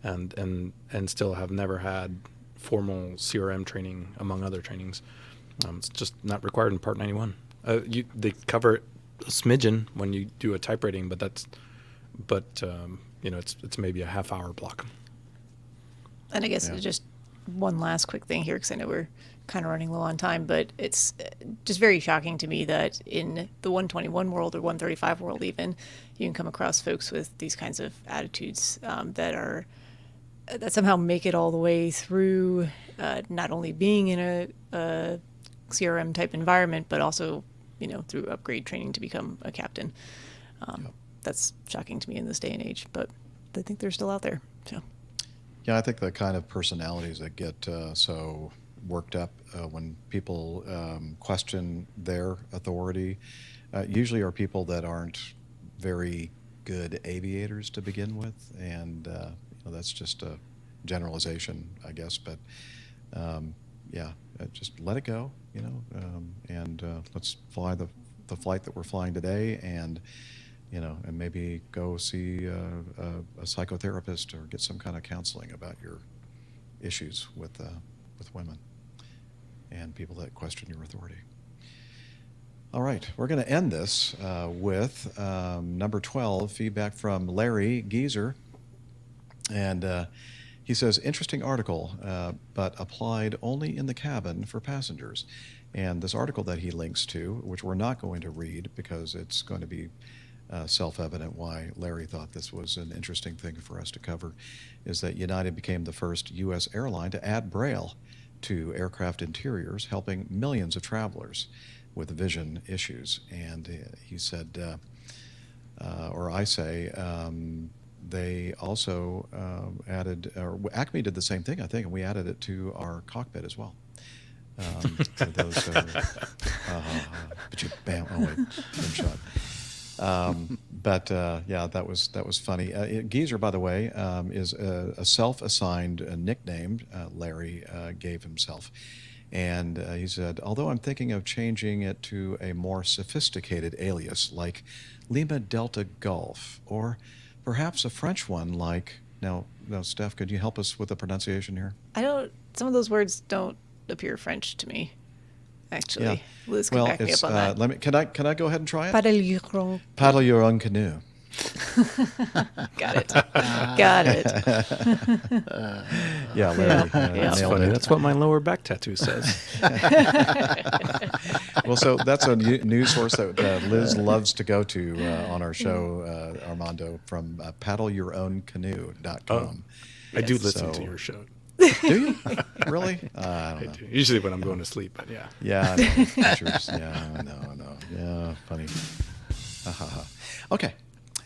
and still have never had formal CRM training among other trainings. It's just not required in Part 91. They cover it a smidgen when you do a type rating, but it's maybe a half-hour block. And I guess just one last quick thing here, because I know we're kind of running low on time, but it's just very shocking to me that in the 121 world or 135 world even, you can come across folks with these kinds of attitudes that somehow make it all the way through not only being in a CRM type environment, but also, through upgrade training to become a captain. That's shocking to me in this day and age, but I think they're still out there. So. Yeah, I think the kind of personalities that get so worked up when people question their authority usually are people that aren't very good aviators to begin with, and that's just a generalization, I guess. But just let it go, and let's fly the flight that we're flying today, and and maybe go see a psychotherapist or get some kind of counseling about your issues with women and people that question your authority. All right, we're going to end this with number 12, feedback from Larry Geezer. And he says, interesting article, but applied only in the cabin for passengers. And this article that he links to, which we're not going to read because it's going to be self-evident why Larry thought this was an interesting thing for us to cover, is that United became the first U.S. airline to add Braille to aircraft interiors, helping millions of travelers with vision issues. And he said, they also added, or Acme did the same thing, I think, and we added it to our cockpit as well. For those, but you bam! Oh wait, gunshot. That was funny. Geezer, by the way, is a self-assigned nickname Larry gave himself. And he said, although I'm thinking of changing it to a more sophisticated alias like Lima Delta Golf, or perhaps a French one like, now, Steph, could you help us with the pronunciation here? Some of those words don't appear French to me, actually. Yeah. Liz can back me up on that. Can I go ahead and try it? Paddle your own canoe. Got it. Got it. Yeah, Larry. That's funny. That's what my lower back tattoo says. Well, so that's a news source that Liz loves to go to on our show, Armando, from paddleyourown.canoe.com. I do listen to your show. Do you? Really? I don't know. Usually when I'm going to sleep, but yeah. Yeah, I know. Pictures. Yeah, I know. Yeah, funny. Okay.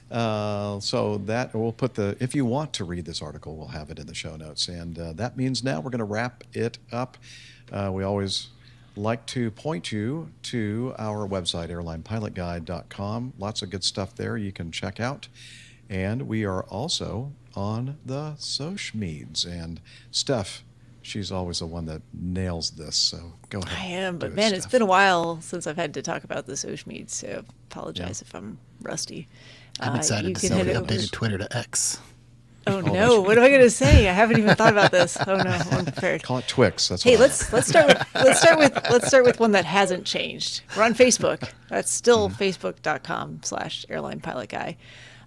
So that we'll put if you want to read this article, we'll have it in the show notes. And that means now we're going to wrap it up. We always like to point you to our website, airlinepilotguide.com. Lots of good stuff there you can check out. And we are also on the social meds. And Steph, she's always the one that nails this. So go ahead. I am, but do it, man, it's Steph. been a while since I've had to talk about the social meds, so apologize if I'm rusty. I'm excited to see the updated Twitter to X. Oh no! What am I going to say? I haven't even thought about this. Oh no, I'm unprepared. Call it Twix. That's Hey, what let's start with one that hasn't changed. We're on Facebook. That's still facebook.com/airlinepilotguy.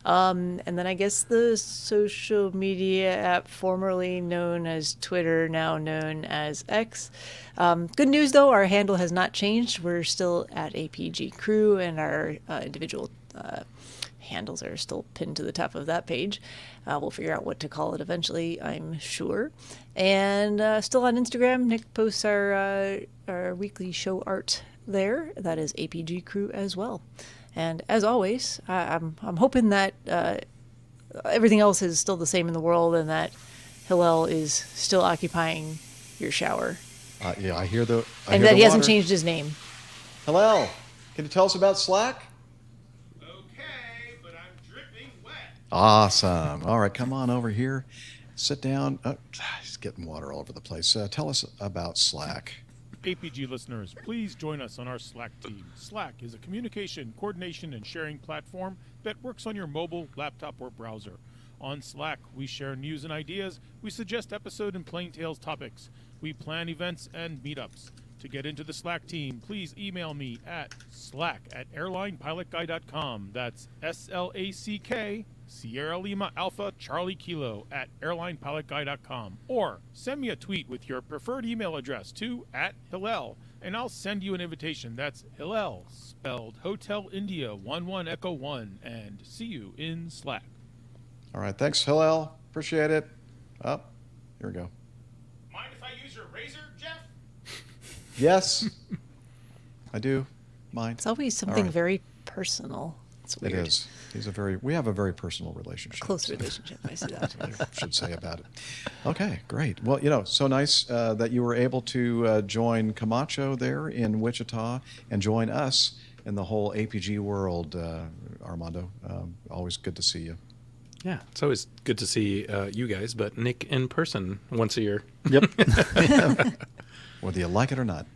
And then I guess the social media app formerly known as Twitter, now known as X. Good news though, our handle has not changed. We're still at APG Crew, and our individual handles are still pinned to the top of that page. We'll figure out what to call it eventually, I'm sure. And still on Instagram, Nick posts our weekly show art there. That is APG Crew as well. And as always, I'm hoping that everything else is still the same in the world, and that Hillel is still occupying your shower. Yeah, I hear the. And that he hasn't changed his name. Hello, can you tell us about Slack? Awesome. All right, come on over here. Sit down. Oh, he's getting water all over the place. Tell us about Slack. APG listeners, please join us on our Slack team. Slack is a communication, coordination, and sharing platform that works on your mobile, laptop, or browser. On Slack, we share news and ideas, we suggest episode and plain tales topics, we plan events and meetups. To get into the Slack team, please email me at slack@airlinepilotguy.com. That's SLACK, Sierra Lima Alpha Charlie Kilo @airlinepilotguy.com. Or send me a tweet with your preferred email address to @Hillel, and I'll send you an invitation. That's Hillel, spelled Hotel India 11 Echo 1, and see you in Slack. All right, thanks, Hillel. Appreciate it. Here we go. Mind if I use your razor, Jeff? Yes, I do. Mind. It's always something right. very personal. It's weird. It is. We have a very personal relationship. Close relationship, I see that. That's what I should say about it. Okay, great. Well, so nice that you were able to join Camacho there in Wichita and join us in the whole APG world, Armando. Always good to see you. Yeah, it's always good to see you guys, but Nick in person once a year. Yep. Whether you like it or not.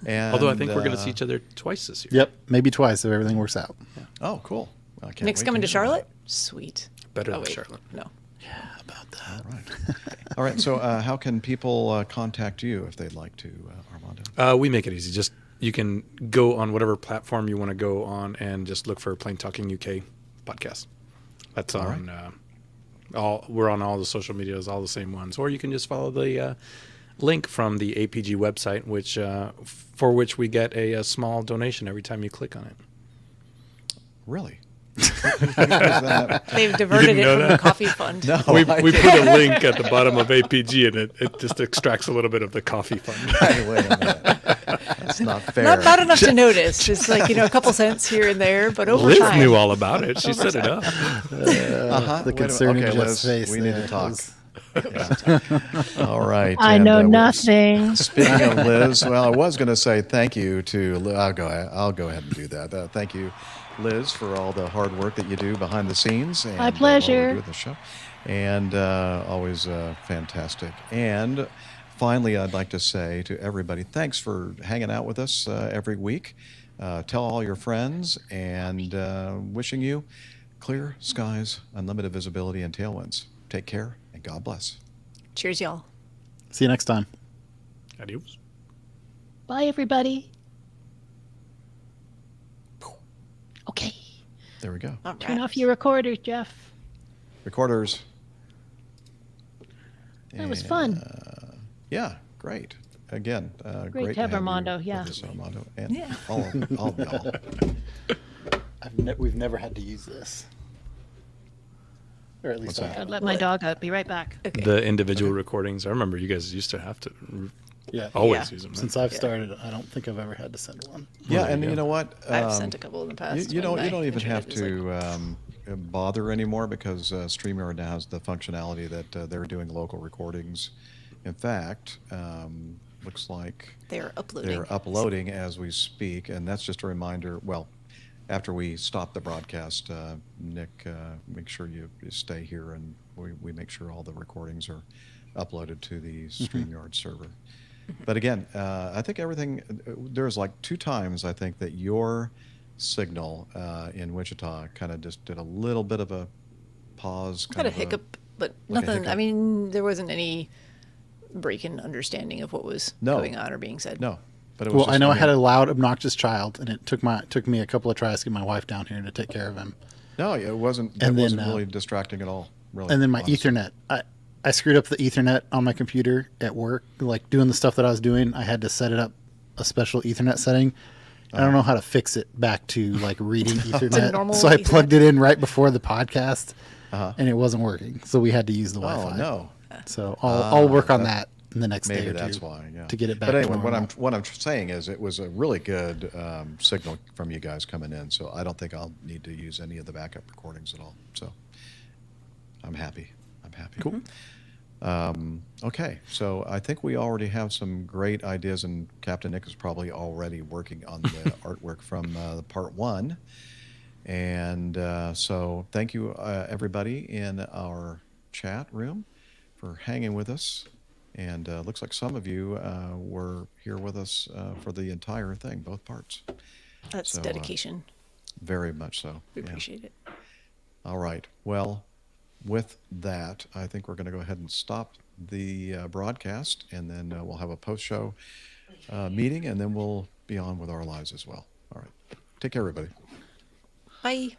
And, although I think we're going to see each other twice this year. Yep, maybe twice if everything works out. Yeah. Oh, cool. I can't Nick's wait coming to hear about Charlotte? it. Sweet. Better Oh, than wait. Charlotte. No. Yeah, about that. All right. All right. So, how can people contact you if they'd like to, Armando? We make it easy. Just you can go on whatever platform you want to go on and just look for Plain Talking UK podcast. That's All on. We're on all the social medias, all the same ones. Or you can just follow the link from the APG website, for which we get a small donation every time you click on it. Really? They've diverted it from the coffee fund. No, We put a link at the bottom of APG, and it just extracts a little bit of the coffee fund. Wait a minute. That's not fair. Not enough to notice. Just like, a couple cents here and there, but over Liz time. knew all about it. She set it up. The concern in Okay, Jeff's Liz, face. we need there to talk. was- Yeah. All right. I and, know we're- nothing. Speaking of Liz, well, I was going to say thank you to. I'll go ahead and do that. Thank you, Liz, for all the hard work that you do behind the scenes. And, My pleasure. while we're doing the show, and always fantastic. And finally, I'd like to say to everybody, thanks for hanging out with us every week. Tell all your friends, and wishing you clear skies, unlimited visibility, and tailwinds. Take care, and God bless. Cheers, y'all. See you next time. Adios. Bye, everybody. Okay. There we go. All Turn right. off your recorders, Jeff. Recorders. That was fun. Yeah, great. Again, Great to have you Armando, with yeah. us, Armando, and Yeah. all of y'all. We've never had to use this. Or at least What's that? Gotta let my dog out. Be right back. Okay. The individual recordings. I remember you guys used to have to Yeah. always Yeah. use them. Right? Since I've started, I don't think I've ever had to send one. Yeah, there and you you go. know what? I've sent a couple in the past. You when don't my even have internet is, like, to bother anymore because StreamYard now has the functionality that they're doing local recordings. In fact, looks like they're uploading. they're uploading as we speak, and that's just a reminder. Well, after we stop the broadcast, Nick, make sure you stay here, and we make sure all the recordings are uploaded to the StreamYard server. But again, I think everything. There's like 2 times I think that your signal in Wichita kind of just did a little bit of a pause. Had a hiccup, but like a nothing. I hiccup. mean, there wasn't any break in understanding of what was No. going on or being said. No, but it was. Well, just, I know I had mean, a loud, obnoxious child, and it took me a couple of tries to get my wife down here to take care of him. No, it wasn't. It And then, wasn't really distracting at all. Really. And then my honestly. Ethernet. I screwed up the Ethernet on my computer at work. Like doing the stuff that I was doing, I had to set it up a special Ethernet setting. I don't know how to fix it back to like reading Ethernet. normal So I Ethernet. plugged it in right before the podcast, Uh-huh. and it wasn't working. So we had to use the Oh Wi-Fi. no. So I'll work on that- that in the next day Maybe or that's two why. Yeah. to get it back. But anyway, to normal. what I'm saying is, it was a really good signal from you guys coming in. So I don't think I'll need to use any of the backup recordings at all. So I'm happy. Cool. Okay, so I think we already have some great ideas, and Captain Nick is probably already working on the artwork from the part 1. And so thank you, everybody in our chat room, for hanging with us. And looks like some of you were here with us for the entire thing, both parts. That's So, dedication. Very much so. We yeah. appreciate it. All right. Well, with that, I think we're going to go ahead and stop the broadcast, and then we'll have a post-show meeting, and then we'll be on with our lives as well. All right. Take care, everybody. Bye.